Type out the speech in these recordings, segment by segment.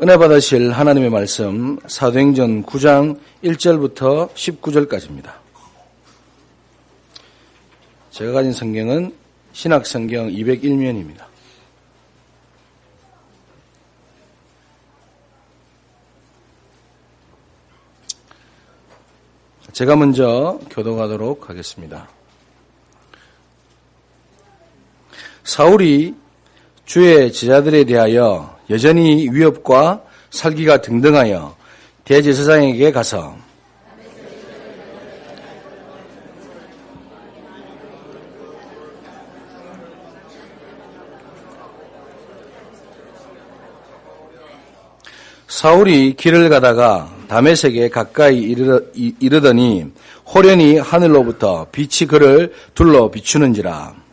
은혜 받으실 하나님의 말씀 사도행전 9장 1절부터 19절까지입니다. 제가 가진 성경은 신약성경 201면입니다. 제가 먼저 교독하도록 하겠습니다. 사울이 주의 제자들에 대하여 여전히 위협과 살기가 등등하여 대제사장에게 가서 사울이 길을 가다가 다메섹에 가까이 이르더니 호련히 하늘로부터 빛이 그를 둘러 비추는지라.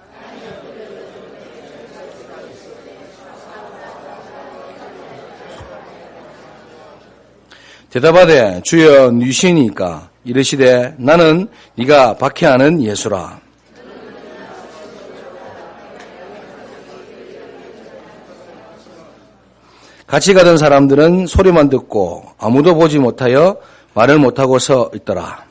대답하되 주여 누시니까 이르시되 나는 네가 박해하는 예수라. 같이 가던 사람들은 소리만 듣고 아무도 보지 못하여 말을 못하고 서 있더라.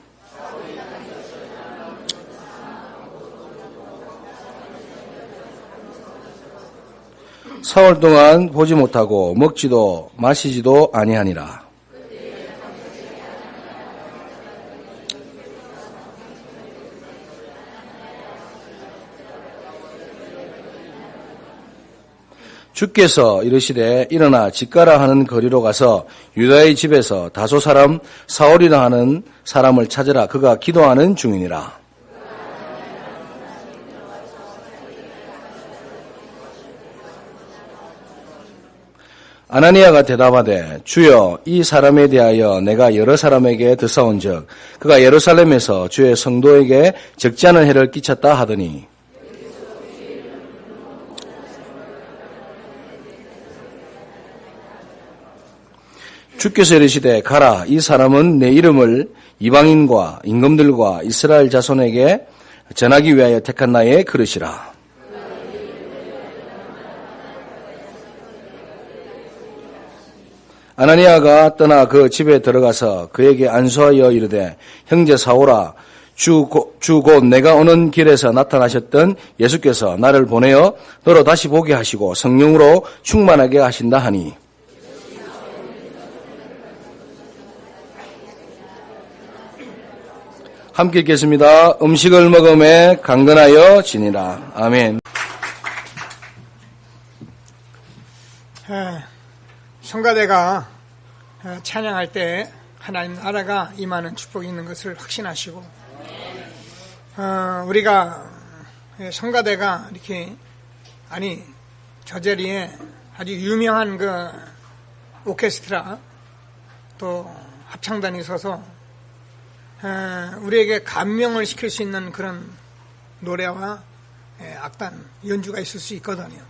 사흘 동안 보지 못하고 먹지도 마시지도 아니하니라. 주께서 이르시되 일어나 집가라 하는 거리로 가서 유다의 집에서 다소 사람 사울이라 하는 사람을 찾으라. 그가 기도하는 중이니라. 아나니아가 대답하되 주여 이 사람에 대하여 내가 여러 사람에게 듣사온즉 그가 예루살렘에서 주의 성도에게 적지 않은 해를 끼쳤다 하더니 주께서 이르시되 가라. 이 사람은 내 이름을 이방인과 임금들과 이스라엘 자손에게 전하기 위하여 택한 나의 그릇이라. 아나니아가 떠나 그 집에 들어가서 그에게 안수하여 이르되 형제 사울아 주 곧 내가 오는 길에서 나타나셨던 예수께서 나를 보내어 너로 다시 보게 하시고 성령으로 충만하게 하신다 하니 함께 읽겠습니다. 음식을 먹음에 강건하여 지니라. 아멘. 성가대가 찬양할 때 하나님 나라가 임하는 축복이 있는 것을 확신하시고 우리가 성가대가 이렇게 저 자리에 아주 유명한 그 오케스트라 또 합창단이 서서 우리에게 감명을 시킬 수 있는 그런 노래와 악단 연주가 있을 수 있거든요.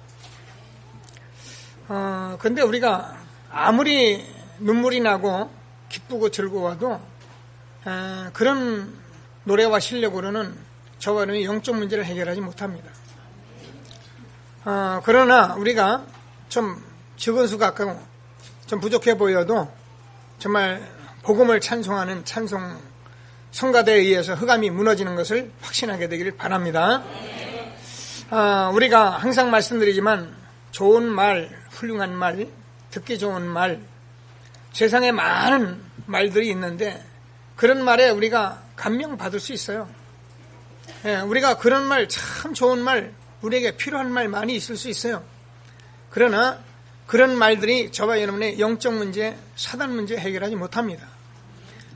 근데 우리가 아무리 눈물이 나고 기쁘고 즐거워도 그런 노래와 실력으로는 저와 여러분의 영적 문제를 해결하지 못합니다. 그러나 우리가 좀 적은 수 같고 좀 부족해 보여도 정말 복음을 찬송하는 찬송 성가대에 의해서 흑암이 무너지는 것을 확신하게 되기를 바랍니다. 우리가 항상 말씀드리지만 좋은 말, 훌륭한 말, 듣기 좋은 말, 세상에 많은 말들이 있는데 그런 말에 우리가 감명받을 수 있어요. 우리가 그런 말, 참 좋은 말, 우리에게 필요한 말 많이 있을 수 있어요. 그러나 그런 말들이 저와 여러분의 영적 문제, 사단 문제 해결하지 못합니다.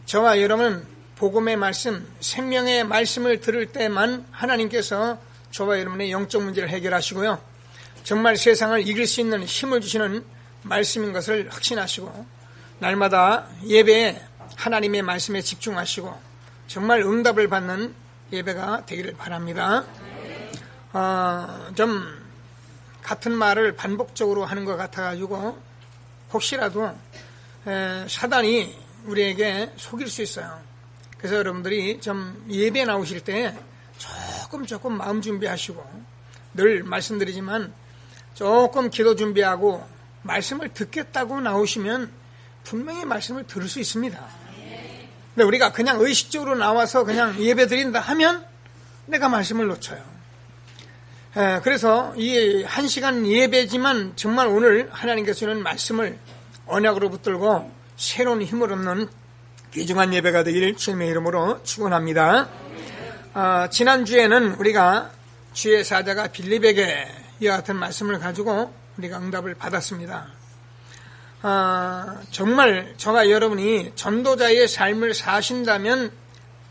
저와 여러분은 복음의 말씀, 생명의 말씀을 들을 때만 하나님께서 저와 여러분의 영적 문제를 해결하시고요. 정말 세상을 이길 수 있는 힘을 주시는 말씀인 것을 확신하시고 날마다 예배에 하나님의 말씀에 집중하시고 정말 응답을 받는 예배가 되기를 바랍니다. 좀 같은 말을 반복적으로 하는 것 같아가지고 혹시라도 사단이 우리에게 속일 수 있어요. 그래서 여러분들이 좀 예배 나오실 때 조금 마음 준비하시고 늘 말씀드리지만 조금 기도 준비하고 말씀을 듣겠다고 나오시면 분명히 말씀을 들을 수 있습니다. 근데 우리가 그냥 의식적으로 나와서 그냥 예배 드린다 하면 내가 말씀을 놓쳐요. 그래서 이 1시간 예배지만 정말 오늘 하나님께서 주는 말씀을 언약으로 붙들고 새로운 힘을 얻는 귀중한 예배가 되기를 주님의 이름으로 축원합니다. 지난주에는 우리가 주의 사자가 빌립에게 이와 같은 말씀을 가지고 우리가 응답을 받았습니다. 정말 저와 여러분이 전도자의 삶을 사신다면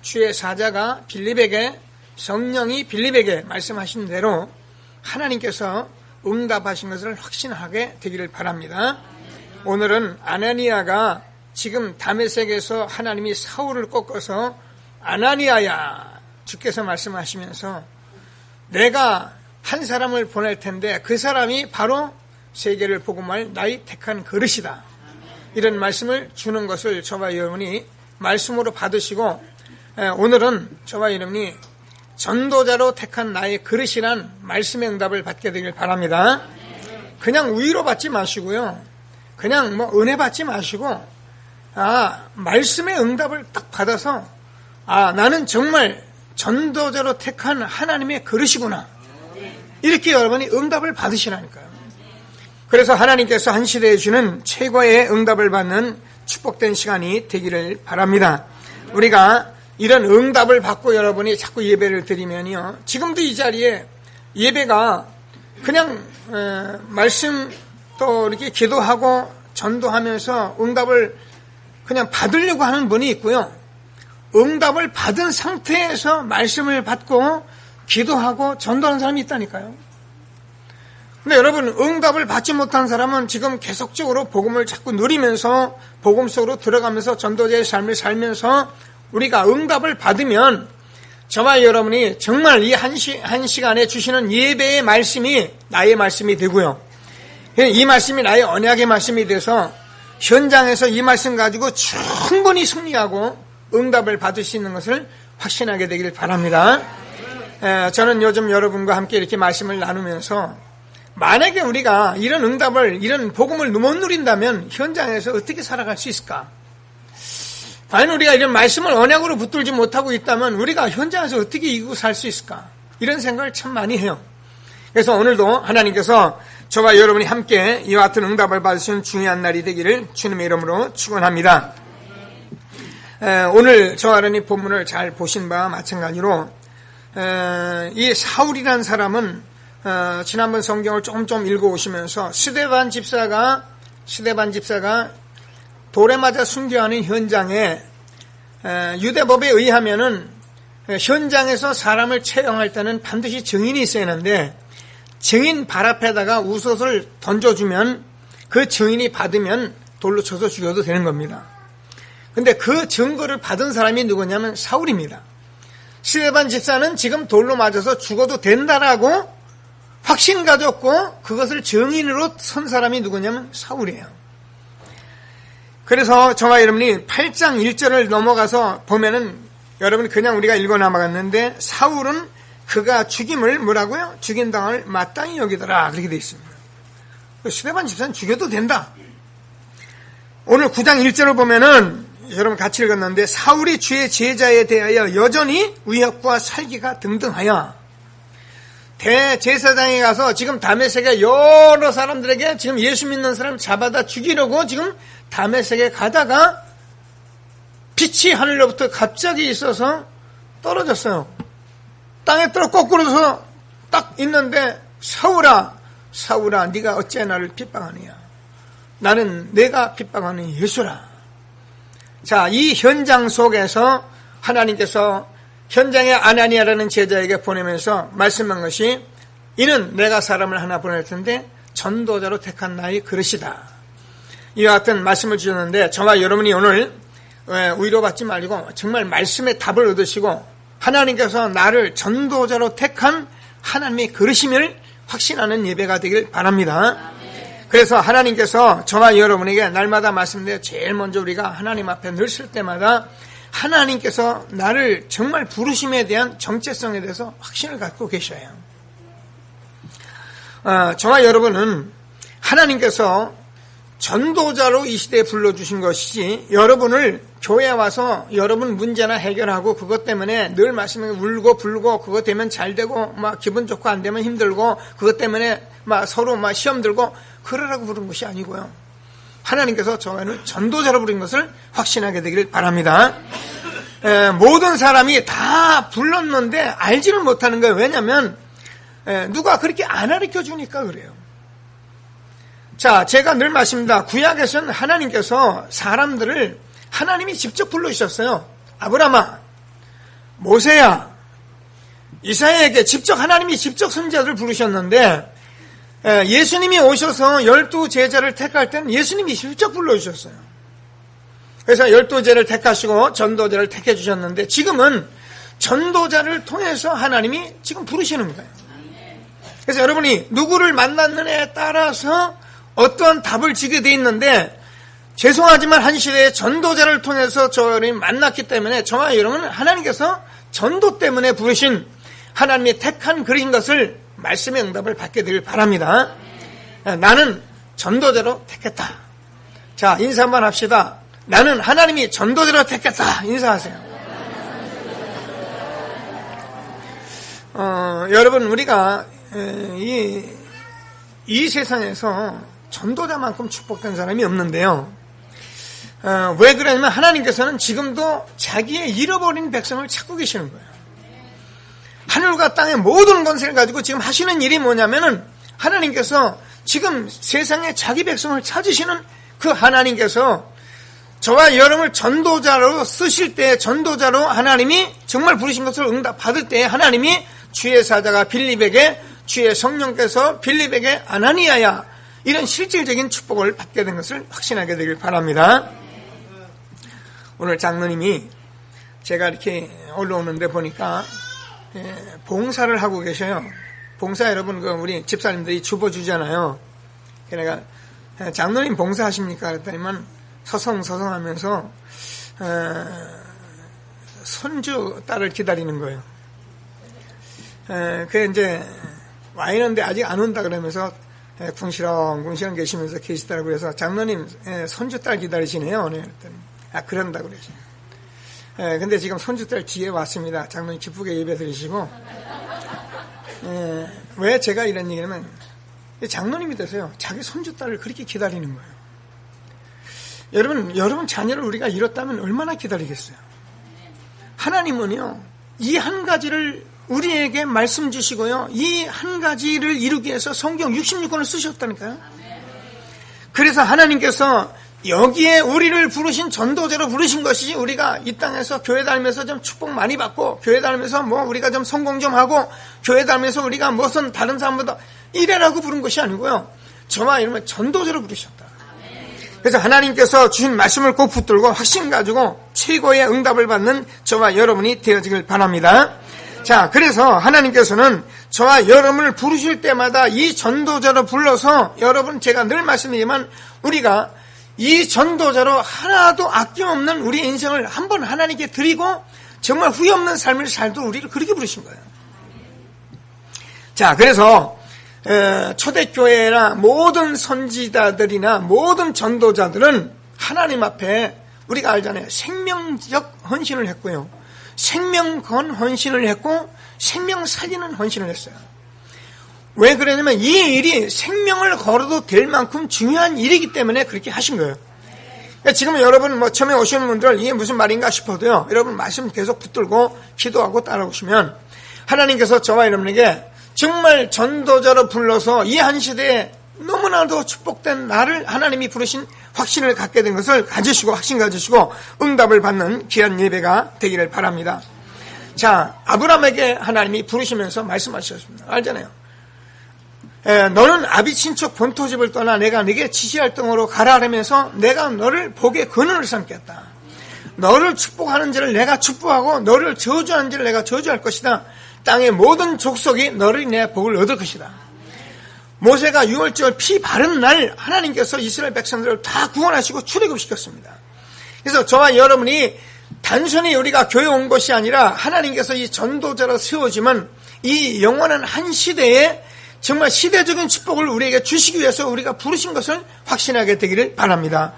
주의 사자가 빌립에게, 성령이 빌립에게 말씀하신 대로 하나님께서 응답하신 것을 확신하게 되기를 바랍니다. 오늘은 아나니아가 지금 다메섹에서 하나님이 사울을 꺾어서 아나니아야 주께서 말씀하시면서 내가 한 사람을 보낼 텐데 그 사람이 바로 세계를 복음할 나의 택한 그릇이다. 이런 말씀을 주는 것을 저와 여러분이 말씀으로 받으시고 오늘은 저와 여러분이 전도자로 택한 나의 그릇이란 말씀의 응답을 받게 되길 바랍니다. 그냥 위로 받지 마시고요. 그냥 은혜 받지 마시고 말씀의 응답을 딱 받아서 나는 정말 전도자로 택한 하나님의 그릇이구나. 이렇게 여러분이 응답을 받으시라니까요. 그래서 하나님께서 한 시대에 주는 최고의 응답을 받는 축복된 시간이 되기를 바랍니다. 우리가 이런 응답을 받고 여러분이 자꾸 예배를 드리면요. 지금도 이 자리에 예배가 그냥 말씀 또 이렇게 기도하고 전도하면서 응답을 그냥 받으려고 하는 분이 있고요. 응답을 받은 상태에서 말씀을 받고 기도하고 전도하는 사람이 있다니까요. 근데 여러분, 응답을 받지 못한 사람은 지금 계속적으로 복음을 자꾸 누리면서 복음 속으로 들어가면서 전도자의 삶을 살면서 우리가 응답을 받으면 저와 여러분이 정말 이 한 시간에 주시는 예배의 말씀이 나의 말씀이 되고요. 이 말씀이 나의 언약의 말씀이 돼서 현장에서 이 말씀 가지고 충분히 승리하고 응답을 받을 수 있는 것을 확신하게 되길 바랍니다. 저는 요즘 여러분과 함께 이렇게 말씀을 나누면서 만약에 우리가 이런 응답을, 이런 복음을 못 누린다면 현장에서 어떻게 살아갈 수 있을까? 과연 우리가 이런 말씀을 언약으로 붙들지 못하고 있다면 우리가 현장에서 어떻게 이기고 살 수 있을까? 이런 생각을 참 많이 해요. 그래서 오늘도 하나님께서 저와 여러분이 함께 이와 같은 응답을 받으시는 중요한 날이 되기를 주님의 이름으로 축원합니다. 오늘 저와 여러분이 본문을 잘 보신 바와 마찬가지로 이 사울이라는 사람은 지난번 성경을 조금 읽어오시면서 스데반 집사가 돌에 맞아 순교하는 현장에 유대법에 의하면은 현장에서 사람을 처형할 때는 반드시 증인이 있어야 하는데 증인 발 앞에다가 우솥을 던져주면 그 증인이 받으면 돌로 쳐서 죽여도 되는 겁니다. 근데 그 증거를 받은 사람이 누구냐면 사울입니다. 스데반 집사는 지금 돌로 맞아서 죽어도 된다라고 확신 가졌고 그것을 증인으로 선 사람이 누구냐면 사울이에요. 그래서 저와 여러분이 8장 1절을 넘어가서 보면은 여러분이 그냥 우리가 읽어 넘어갔는데 사울은 그가 죽임을 뭐라고요? 죽임당을 마땅히 여기더라 그렇게 되어 있습니다. 스데반 집사는 죽여도 된다. 오늘 9장 1절을 보면은 여러분 같이 읽었는데 사울이 주의 제자에 대하여 여전히 위협과 살기가 등등하여 대제사장에 가서 지금 다메섹에 여러 사람들에게 지금 예수 믿는 사람 잡아다 죽이려고 지금 다메섹에 가다가 빛이 하늘로부터 갑자기 있어서 떨어졌어요. 땅에 떨어 거꾸로서 딱 있는데 사울아 네가 어째 나를 핍박하느냐. 나는 내가 핍박하는 예수라. 자, 이 현장 속에서 하나님께서 현장에 아나니아라는 제자에게 보내면서 말씀한 것이 이는 내가 사람을 하나 보낼 텐데 전도자로 택한 나의 그릇이다. 이와 같은 말씀을 주셨는데 저와 여러분이 오늘 위로받지 말고 정말 말씀의 답을 얻으시고 하나님께서 나를 전도자로 택한 하나님의 그릇임을 확신하는 예배가 되길 바랍니다. 그래서 하나님께서 저와 여러분에게 날마다 말씀드려 제일 먼저 우리가 하나님 앞에 늘 쓸 때마다 하나님께서 나를 정말 부르심에 대한 정체성에 대해서 확신을 갖고 계셔요. 저와 여러분은 하나님께서 전도자로 이 시대에 불러주신 것이지 여러분을 교회에 와서 여러분 문제나 해결하고 그것 때문에 늘 말씀에 울고 불고 그것 되면 잘 되고 막 기분 좋고 안 되면 힘들고 그것 때문에 막 서로 막 시험 들고 그러라고 부른 것이 아니고요. 하나님께서 저는 전도자로 부른 것을 확신하게 되기를 바랍니다. 모든 사람이 다 불렀는데 알지를 못하는 거예요. 왜냐하면 누가 그렇게 안 가르쳐 주니까 그래요. 자, 제가 늘 말씀입니다. 구약에서는 하나님께서 사람들을 하나님이 직접 불러주셨어요. 아브라함아, 모세야, 이사야에게 하나님이 직접 선지자들을 부르셨는데 예수님이 오셔서 12 제자를 택할 때는 예수님이 직접 불러주셨어요. 그래서 12 제를 택하시고 전도자를 택해 주셨는데 지금은 전도자를 통해서 하나님이 지금 부르시는 거예요. 그래서 여러분이 누구를 만났느냐에 따라서 어떠한 답을 지게 돼 있는데 죄송하지만 한 시대에 전도자를 통해서 저를 만났기 때문에 저와 여러분은 하나님께서 전도 때문에 부르신 하나님의 택한 그러신 것을 말씀의 응답을 받게 되길 바랍니다. 나는 전도자로 택했다. 자, 인사 한번 합시다. 나는 하나님이 전도자로 택했다. 인사하세요. 여러분 우리가 이 세상에서 전도자만큼 축복된 사람이 없는데요. 왜 그러냐면 하나님께서는 지금도 자기의 잃어버린 백성을 찾고 계시는 거예요. 하늘과 땅의 모든 권세를 가지고 지금 하시는 일이 뭐냐면은 하나님께서 지금 세상에 자기 백성을 찾으시는 그 하나님께서 저와 여러분을 전도자로 쓰실 때 전도자로 하나님이 정말 부르신 것을 응답받을 때 하나님이 주의 사자가 빌립에게 주의 성령께서 빌립에게 아나니아야 이런 실질적인 축복을 받게 된 것을 확신하게 되길 바랍니다. 오늘 장로님이 제가 이렇게 올라오는데 보니까 봉사를 하고 계셔요. 봉사 여러분 우리 집사님들이 주보 주잖아요. 그러니까 장로님 봉사하십니까? 그랬더니만 서성하면서 손주 딸을 기다리는 거예요. 그 이제 와 있는데 아직 안 온다 그러면서 궁시렁 계시면서 계시더라고요. 그래서 장로님 손주 딸 기다리시네요. 오늘 그랬더니 그런다 그러시네요. 근데 지금 손주 딸 뒤에 왔습니다. 장로님 기쁘게 예배 드리시고 왜 제가 이런 얘기냐면 장로님이 돼서요. 자기 손주 딸을 그렇게 기다리는 거예요. 여러분 자녀를 우리가 잃었다면 얼마나 기다리겠어요? 하나님은요, 이 한 가지를 우리에게 말씀 주시고요, 이 한 가지를 이루기 위해서 성경 66권을 쓰셨다니까요. 그래서 하나님께서 여기에 우리를 부르신 전도자로 부르신 것이지 우리가 이 땅에서 교회 다니면서 좀 축복 많이 받고 교회 다니면서 우리가 좀 성공 좀 하고 교회 다니면서 우리가 무슨 다른 사람보다 이래라고 부른 것이 아니고요. 저와 여러분 전도자로 부르셨다. 그래서 하나님께서 주신 말씀을 꼭 붙들고 확신 가지고 최고의 응답을 받는 저와 여러분이 되어지길 바랍니다. 자, 그래서 하나님께서는 저와 여러분을 부르실 때마다 이 전도자로 불러서 여러분 제가 늘 말씀드리지만 우리가 이 전도자로 하나도 아낌없는 우리의 인생을 한번 하나님께 드리고 정말 후회 없는 삶을 살도록 우리를 그렇게 부르신 거예요. 자, 그래서 초대교회나 모든 선지자들이나 모든 전도자들은 하나님 앞에 우리가 알잖아요. 생명적 헌신을 했고요. 생명 건 헌신을 했고 생명 살리는 헌신을 했어요. 왜 그러냐면 이 일이 생명을 걸어도 될 만큼 중요한 일이기 때문에 그렇게 하신 거예요. 그러니까 지금 여러분 처음에 오시는 분들 이게 무슨 말인가 싶어도요. 여러분 말씀 계속 붙들고 기도하고 따라오시면 하나님께서 저와 여러분에게 정말 전도자로 불러서 이 한 시대에 너무나도 축복된 나를 하나님이 부르신 확신을 갖게 된 것을 가지시고 확신 가지시고 응답을 받는 귀한 예배가 되기를 바랍니다. 자, 아브라함에게 하나님이 부르시면서 말씀하셨습니다. 알잖아요. 너는 아비 친척 본토집을 떠나 내가 네게 지시할 땅으로 가라 하면서 내가 너를 복의 근원을 삼겠다. 너를 축복하는 자를 내가 축복하고 너를 저주하는 자를 내가 저주할 것이다. 땅의 모든 족속이 너를 인해 복을 얻을 것이다. 모세가 유월절 피 바른 날 하나님께서 이스라엘 백성들을 다 구원하시고 출애굽시켰습니다. 그래서 저와 여러분이 단순히 우리가 교회 온 것이 아니라 하나님께서 이 전도자로 세워지면 이 영원한 한 시대에 정말 시대적인 축복을 우리에게 주시기 위해서 우리가 부르신 것을 확신하게 되기를 바랍니다.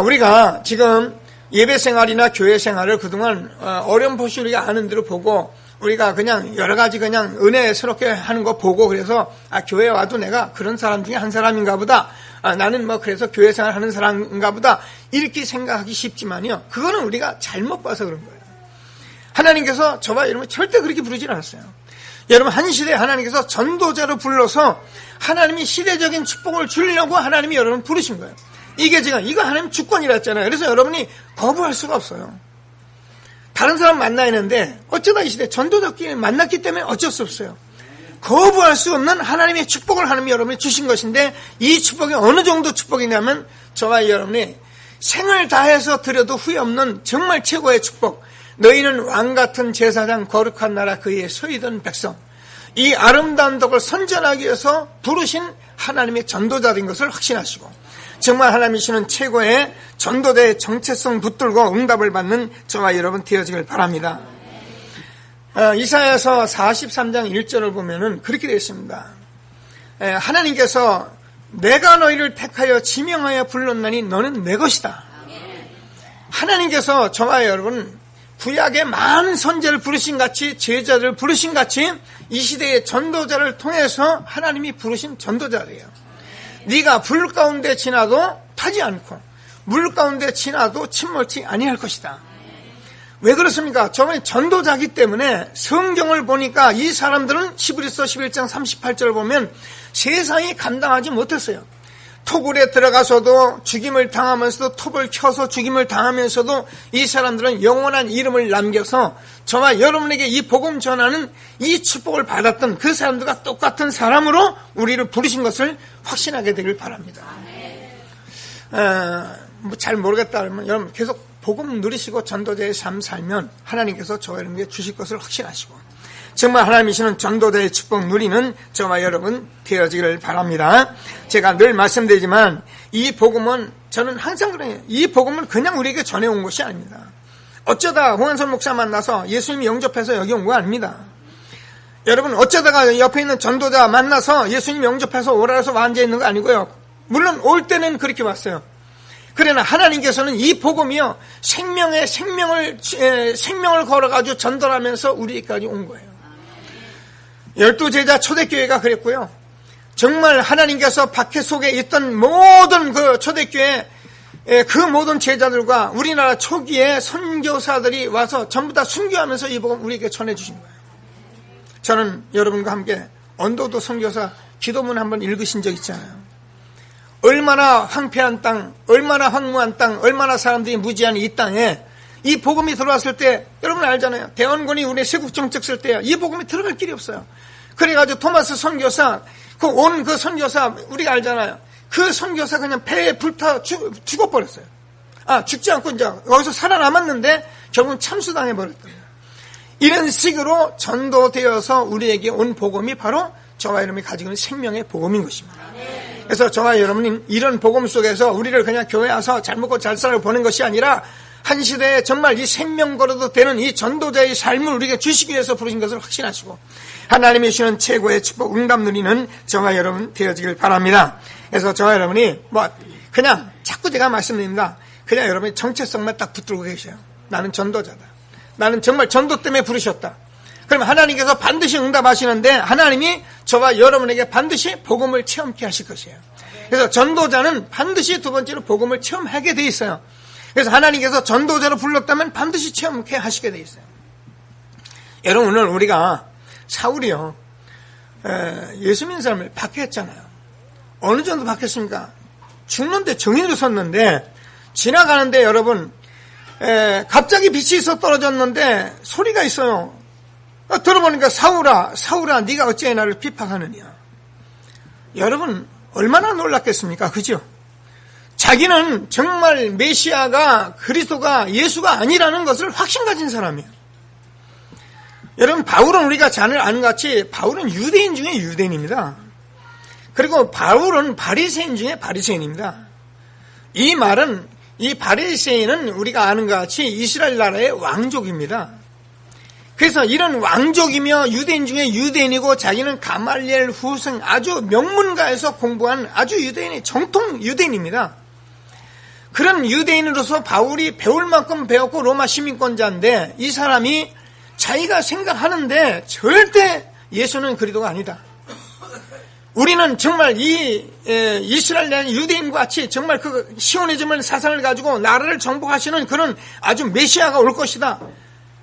우리가 지금 예배 생활이나 교회 생활을 그동안 어렴풋이 우리가 아는 대로 보고 우리가 그냥 여러 가지 그냥 은혜스럽게 하는 거 보고 그래서 교회 와도 내가 그런 사람 중에 한 사람인가 보다. 나는 뭐 그래서 교회 생활 하는 사람인가 보다. 이렇게 생각하기 쉽지만요. 그거는 우리가 잘못 봐서 그런 거예요. 하나님께서 저와 여러분 절대 그렇게 부르지 않았어요. 여러분 한 시대에 하나님께서 전도자로 불러서 하나님이 시대적인 축복을 주려고 하나님이 여러분 부르신 거예요. 이게 지금 이거 하나님 주권이라 했잖아요. 그래서 여러분이 거부할 수가 없어요. 다른 사람 만나야 하는데 어쩌다 이 시대에 전도자끼리 만났기 때문에 어쩔 수 없어요. 거부할 수 없는 하나님의 축복을 하나님이 여러분이 주신 것인데 이 축복이 어느 정도 축복이냐면 저와 여러분이 생을 다해서 드려도 후회 없는 정말 최고의 축복. 너희는 왕같은 제사장 거룩한 나라 그의 서이던 백성. 이 아름다운 덕을 선전하기 위해서 부르신 하나님의 전도자인 것을 확신하시고 정말 하나님이시는 최고의 전도자의 정체성 붙들고 응답을 받는 저와 여러분 되어지길 바랍니다. 이사야서 43장 1절을 보면은 그렇게 되어 있습니다. 하나님께서 내가 너희를 택하여 지명하여 불렀나니 너는 내 것이다. 하나님께서 저와 여러분 구약의 많은 선지자를 부르신 같이 제자들을 부르신 같이 이 시대의 전도자를 통해서 하나님이 부르신 전도자예요. 네가 불 가운데 지나도 타지 않고 물 가운데 지나도 침몰치 아니할 것이다. 왜 그렇습니까? 저번에 전도자기 때문에 성경을 보니까 이 사람들은 히브리서 11장 38절을 보면 세상이 감당하지 못했어요. 토굴에 들어가서도 죽임을 당하면서도 톱을 켜서 죽임을 당하면서도 이 사람들은 영원한 이름을 남겨서 저와 여러분에게 이 복음 전하는 이 축복을 받았던 그 사람들과 똑같은 사람으로 우리를 부르신 것을 확신하게 되길 바랍니다. 잘 모르겠다 그러면 여러분 계속 복음 누리시고 전도자의 삶 살면 하나님께서 저와 여러분에게 주실 것을 확신하시고 정말 하나님이시는 전도자의 축복 누리는 저와 여러분 되어지기를 바랍니다. 제가 늘 말씀드리지만 이 복음은 저는 항상 그래요. 이 복음은 그냥 우리에게 전해온 것이 아닙니다. 어쩌다 홍한선 목사 만나서 예수님이 영접해서 여기 온 거 아닙니다. 여러분 어쩌다가 옆에 있는 전도자 만나서 예수님 영접해서 오라 해서 앉아 있는 거 아니고요. 물론 올 때는 그렇게 왔어요. 그러나 하나님께서는 이 복음이요 생명을 걸어가지고 전달하면서 우리까지 온 거예요. 12제자 초대교회가 그랬고요. 정말 하나님께서 박해 속에 있던 모든 그 초대교회 그 모든 제자들과 우리나라 초기에 선교사들이 와서 전부 다 순교하면서 이 복음 우리에게 전해주신 거예요. 저는 여러분과 함께 언도도 선교사 기도문 한번 읽으신 적 있잖아요. 얼마나 황폐한 땅, 얼마나 황무한 땅, 얼마나 사람들이 무지한 이 땅에 이 복음이 들어왔을 때 여러분 알잖아요. 대원군이 우리 세국 정책 쓸 때요. 이 복음이 들어갈 길이 없어요. 그래가지고 토마스 선교사 그 선교사 우리가 알잖아요. 그 선교사 그냥 배에 불타 죽어버렸어요. 죽지 않고 이제 거기서 살아남았는데 결국은 참수당해버렸다. 이런 식으로 전도되어서 우리에게 온 복음이 바로 저와 여러분이 가지고 있는 생명의 복음인 것입니다. 그래서 저와 여러분이 이런 복음 속에서 우리를 그냥 교회 와서 잘 먹고 잘 살고 보낸 것이 아니라 한 시대에 정말 이 생명 걸어도 되는 이 전도자의 삶을 우리에게 주시기 위해서 부르신 것을 확신하시고 하나님이 주시는 최고의 축복 응답 누리는 저와 여러분 되어지길 바랍니다. 그래서 저와 여러분이 그냥 자꾸 제가 말씀드립니다. 그냥 여러분이 정체성만 딱 붙들고 계셔요. 나는 전도자다. 나는 정말 전도 때문에 부르셨다. 그러면 하나님께서 반드시 응답하시는데 하나님이 저와 여러분에게 반드시 복음을 체험케 하실 것이에요. 그래서 전도자는 반드시 두 번째로 복음을 체험하게 돼 있어요. 그래서 하나님께서 전도자로 불렀다면 반드시 체험케 하시게 돼 있어요. 여러분 오늘 우리가 사울이요 예수 믿는 사람을 박해했잖아요. 어느 정도 박했습니까? 죽는데 정인으로 섰는데 지나가는데 여러분 갑자기 빛이 있어 떨어졌는데 소리가 있어요. 들어보니까 사울아 네가 어찌 나를 비판하느냐. 여러분 얼마나 놀랐겠습니까? 그죠? 자기는 정말 메시아가 그리스도가 예수가 아니라는 것을 확신 가진 사람이에요. 여러분 바울은 우리가 잘 아는 같이 바울은 유대인 중에 유대인입니다. 그리고 바울은 바리새인 중에 바리새인입니다. 이 말은 이 바리새인은 우리가 아는 것 같이 이스라엘 나라의 왕족입니다. 그래서 이런 왕족이며 유대인 중에 유대인이고 자기는 가말리엘 후승 아주 명문가에서 공부한 아주 유대인이 정통 유대인입니다. 그런 유대인으로서 바울이 배울 만큼 배웠고 로마 시민권자인데 이 사람이 자기가 생각하는데 절대 예수는 그리스도가 아니다. 우리는 정말 이 이스라엘 유대인과 같이 정말 그 시온이즘을 사상을 가지고 나라를 정복하시는 그런 아주 메시아가 올 것이다.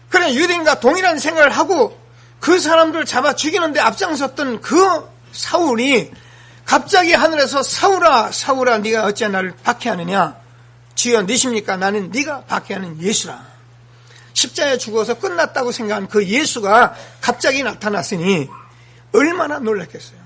그래 유대인과 동일한 생각을 하고 그 사람들 잡아 죽이는데 앞장섰던 그 사울이 갑자기 하늘에서 사울아 사울아 네가 어찌 나를 박해하느냐. 주여 니십니까? 나는 네가 박해하는 예수라. 십자가에 죽어서 끝났다고 생각한 그 예수가 갑자기 나타났으니 얼마나 놀랐겠어요.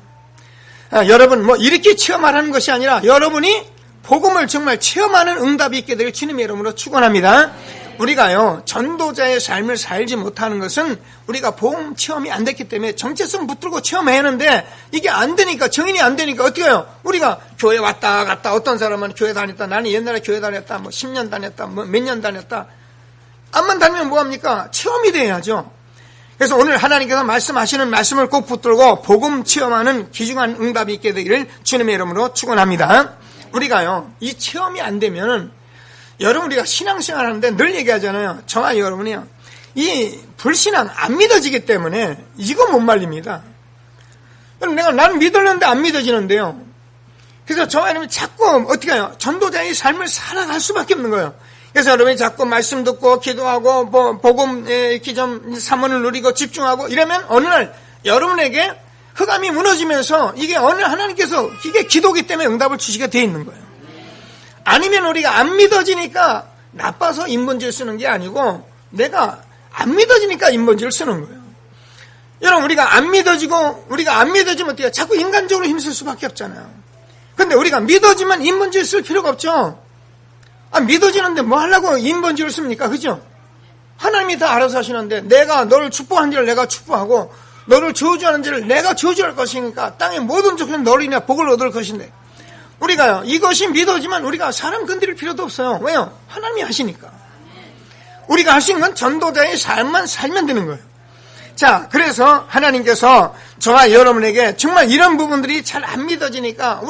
여러분 뭐 이렇게 체험하라는 것이 아니라 여러분이 복음을 정말 체험하는 응답이 있게 될 주님의 이름으로 축원합니다. 우리가요 전도자의 삶을 살지 못하는 것은 우리가 복음 체험이 안 됐기 때문에 정체성 붙들고 체험하는데 이게 안 되니까 정인이 안 되니까 어떻게 해요? 우리가 교회 왔다 갔다 어떤 사람은 교회 다녔다 나는 옛날에 교회 다녔다 뭐 10년 다녔다 뭐 몇 년 다녔다 암만 다니면 뭐합니까? 체험이 돼야죠. 그래서 오늘 하나님께서 말씀하시는 말씀을 꼭 붙들고 복음 체험하는 귀중한 응답이 있게 되기를 주님의 이름으로 축원합니다. 우리가요 이 체험이 안 되면은 여러분 우리가 신앙생활 하는데 늘 얘기하잖아요. 저와 여러분이요 이 불신앙 안 믿어지기 때문에 이거 못 말립니다. 나는 믿었는데 안 믿어지는데요. 그래서 저와 여러분이 자꾸 어떻게 해요? 전도자의 삶을 살아갈 수밖에 없는 거예요. 그래서 여러분이 자꾸 말씀 듣고 기도하고 복음 이렇게 좀 사문을 누리고 집중하고 이러면 어느 날 여러분에게 흑암이 무너지면서 이게 어느 하나님께서 이게 기도기 때문에 응답을 주시게 돼 있는 거예요. 아니면 우리가 안 믿어지니까 나빠서 인본지를 쓰는 게 아니고 내가 안 믿어지니까 인본지를 쓰는 거예요. 여러분 우리가 안 믿어지면 어때요? 자꾸 인간적으로 힘쓸 수밖에 없잖아요. 근데 우리가 믿어지면 인본지를 쓸 필요가 없죠. 믿어지는데 뭐 하려고 인본지를 씁니까? 그죠? 하나님이 다 알아서 하시는데 내가 너를 축복한 지를 내가 축복하고 너를 저주하는 지를 내가 저주할 것이니까 땅의 모든 족속은 너를 인해 복을 얻을 것인데 우리가요 이것이 믿어지면 우리가 사람 건드릴 필요도 없어요. 왜요? 하나님이 하시니까. 우리가 할 수 있는 건 전도자의 삶만 살면 되는 거예요. 자, 그래서 하나님께서 저와 여러분에게 정말 이런 부분들이 잘 안 믿어지니까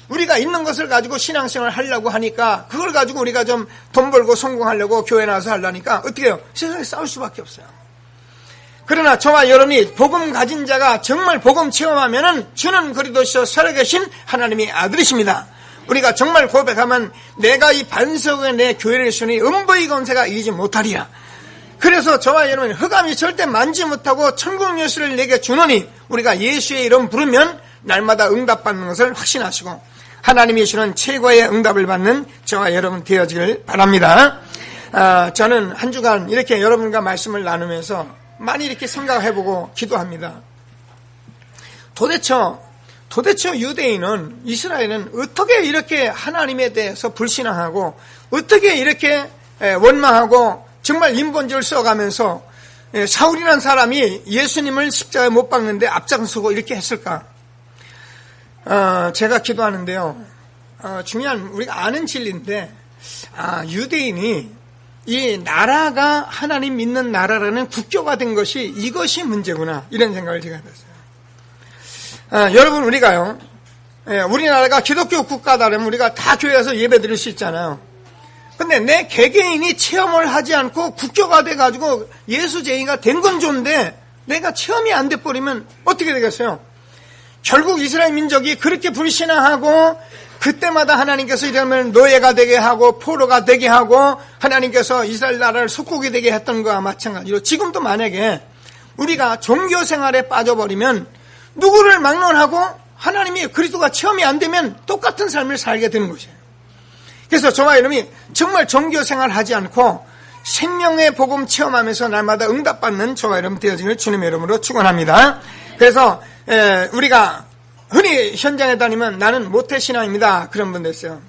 우리가 있는 것을 가지고 신앙생활을 하려고 하니까 그걸 가지고 우리가 좀 돈 벌고 성공하려고 교회 나와서 하려니까 어떻게 해요? 세상에 싸울 수밖에 없어요. 그러나 저와 여러분이 복음 가진 자가 정말 복음 체험하면은 주는 그리스도시요 살아계신 하나님의 아들이십니다. 우리가 정말 고백하면 내가 이 반석에 내 교회를 쓰니 음부의 권세가 이기지 못하리라. 그래서 저와 여러분 흑암이 절대 만지 못하고 천국 열쇠를 내게 주노니 우리가 예수의 이름 부르면 날마다 응답받는 것을 확신하시고 하나님이 주는 최고의 응답을 받는 저와 여러분 되어지길 바랍니다. 저는 한 주간 이렇게 여러분과 말씀을 나누면서 많이 이렇게 생각해보고 기도합니다. 도대체 유대인은 이스라엘은 어떻게 이렇게 하나님에 대해서 불신앙하고 어떻게 이렇게 원망하고 정말 인본주의를 써가면서 사울이라는 사람이 예수님을 십자가에 못 박는데 앞장서고 이렇게 했을까? 제가 기도하는데요. 중요한 우리가 아는 진리인데 유대인이 이 나라가 하나님 믿는 나라라는 국교가 된 것이 이것이 문제구나 이런 생각을 제가 해봤어요. 여러분 우리가요 우리나라가 기독교 국가다라면 우리가 다 교회에서 예배 드릴 수 있잖아요. 근데 내 개개인이 체험을 하지 않고 국교가 돼가지고 예수 제의가 된 건 좋은데 내가 체험이 안 돼버리면 어떻게 되겠어요? 결국 이스라엘 민족이 그렇게 불신앙하고 그때마다 하나님께서 이러면 노예가 되게 하고 포로가 되게 하고 하나님께서 이스라엘 나라를 속국이 되게 했던 거와 마찬가지로 지금도 만약에 우리가 종교 생활에 빠져버리면 누구를 막론하고 하나님이 그리스도가 체험이 안 되면 똑같은 삶을 살게 되는 것이에요. 그래서 저와 여러분이 정말 종교 생활하지 않고 생명의 복음 체험하면서 날마다 응답받는 저와 여러분 되어지길 주님의 이름으로 축원합니다. 그래서 우리가 흔히 현장에 다니면 나는 모태신앙입니다. 그런 분들 있어요.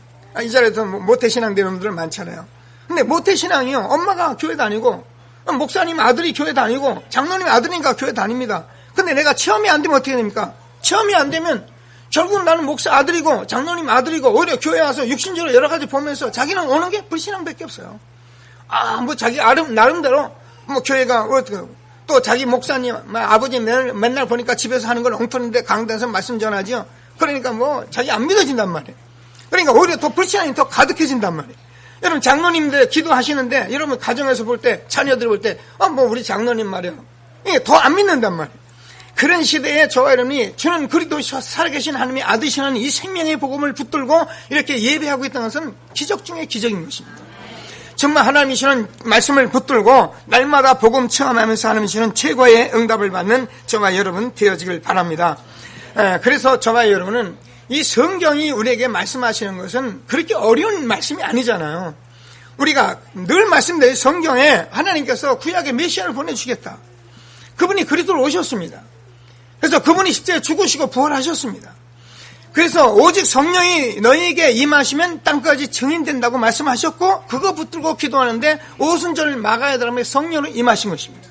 이 자리에서 모태신앙 되는 분들 많잖아요. 근데 모태신앙이요. 엄마가 교회 다니고 목사님 아들이 교회 다니고 장로님 아들이니까 교회 다닙니다. 근데 내가 체험이 안 되면 어떻게 됩니까? 체험이 안 되면 결국 나는 목사 아들이고 장로님 아들이고 오히려 교회 와서 육신적으로 여러 가지 보면서 자기는 오는 게 불신앙밖에 없어요. 뭐 자기 나름대로 뭐 교회가 어떻게 또 자기 목사님, 아버지 맨날 보니까 집에서 하는 건 엉터리인데 강단에서 말씀 전하죠. 그러니까 뭐 자기 안 믿어진단 말이에요. 그러니까 오히려 더 불신앙이 더 가득해진단 말이에요. 여러분 장로님들 기도하시는데 여러분 가정에서 볼 때 자녀들 볼 때 뭐 우리 장로님 말이에요. 이게 더 안 믿는단 말이에요. 그런 시대에 저와 여러분이 주는 그리스도 살아계신 하나님의 아드시는 이 생명의 복음을 붙들고 이렇게 예배하고 있다는 것은 기적 중의 기적인 것입니다. 정말 하나님이시는 말씀을 붙들고 날마다 복음 체험하면서 하나님이시는 최고의 응답을 받는 저와 여러분 되어지길 바랍니다. 그래서 저와 여러분은 이 성경이 우리에게 말씀하시는 것은 그렇게 어려운 말씀이 아니잖아요. 우리가 늘 말씀드린 성경에 하나님께서 구약의 메시아를 보내주겠다. 그분이 그리스도로 오셨습니다. 그래서 그분이 십자가에 죽으시고 부활하셨습니다. 그래서 오직 성령이 너희에게 임하시면 땅까지 증인된다고 말씀하셨고 그거 붙들고 기도하는데 오순절을 막아야 되라며 성령으로 임하신 것입니다.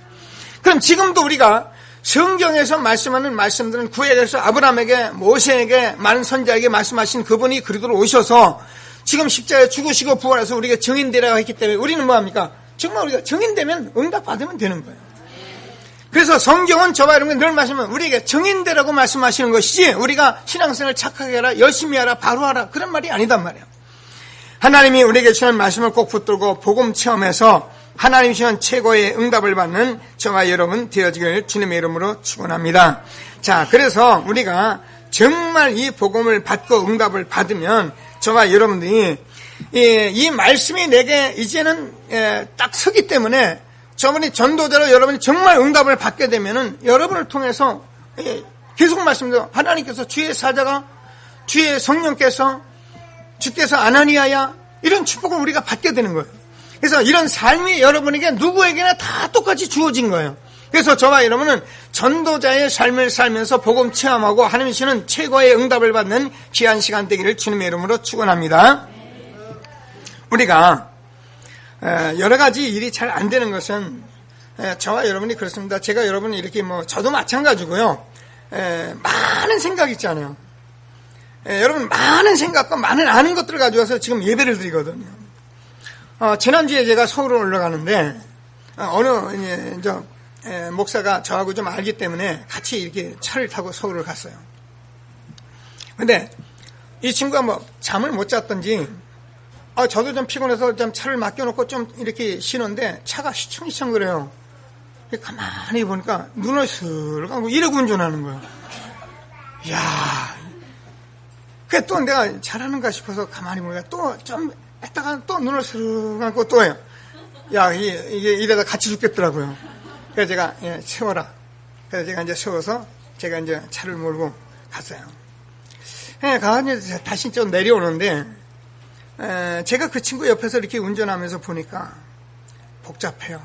그럼 지금도 우리가 성경에서 말씀하는 말씀들은 구약에서 아브라함에게 모세에게 많은 선지자에게 말씀하신 그분이 그리스도로 오셔서 지금 십자가에 죽으시고 부활해서 우리가 증인되라고 했기 때문에 우리는 뭐합니까? 정말 우리가 증인되면 응답받으면 되는 거예요. 그래서 성경은 저와 여러분 늘 말씀하면 우리에게 증인되라고 말씀하시는 것이지 우리가 신앙생활을 착하게 하라, 열심히 하라, 바로 하라 그런 말이 아니단 말이에요. 하나님이 우리에게 주는 말씀을 꼭 붙들고 복음 체험해서 하나님이 주는 최고의 응답을 받는 저와 여러분 되어지길 주님의 이름으로 축원합니다. 자, 그래서 우리가 정말 이 복음을 받고 응답을 받으면 저와 여러분들이 이 말씀이 내게 이제는 딱 서기 때문에 저분이 전도자로 여러분이 정말 응답을 받게 되면은 여러분을 통해서 계속 말씀드려 하나님께서 주의 사자가 주의 성령께서 주께서 아나니아야 이런 축복을 우리가 받게 되는 거예요. 그래서 이런 삶이 여러분에게 누구에게나 다 똑같이 주어진 거예요. 그래서 저와 여러분은 전도자의 삶을 살면서 복음 체험하고 하나님이 주시는 최고의 응답을 받는 귀한 시간 되기를 주님의 이름으로 축원합니다. 우리가 여러 가지 일이 잘 안 되는 것은 저와 여러분이 그렇습니다. 제가 여러분이 이렇게 저도 마찬가지고요. 많은 생각 있잖아요. 여러분 많은 생각과 많은 아는 것들을 가져와서 지금 예배를 드리거든요. 지난주에 제가 서울을 올라가는데 어느 목사가 저하고 좀 알기 때문에 같이 이렇게 차를 타고 서울을 갔어요. 근데 이 친구가 잠을 못 잤던지 저도 좀 피곤해서 좀 차를 맡겨놓고 좀 이렇게 쉬는데 차가 휘청휘청 그래요. 가만히 보니까 눈을 슬 감고 이러고 운전하는 거예요. 이야. 그래 또 내가 잘하는가 싶어서 가만히 보니까 또 좀 했다가 또 눈을 슬 감고 또 해요. 야, 이게 이러다 같이 죽겠더라고요. 그래서 제가 세워라. 그래서 제가 이제 세워서 제가 이제 차를 몰고 갔어요. 가서 다시 좀 내려오는데 제가 그 친구 옆에서 이렇게 운전하면서 보니까 복잡해요.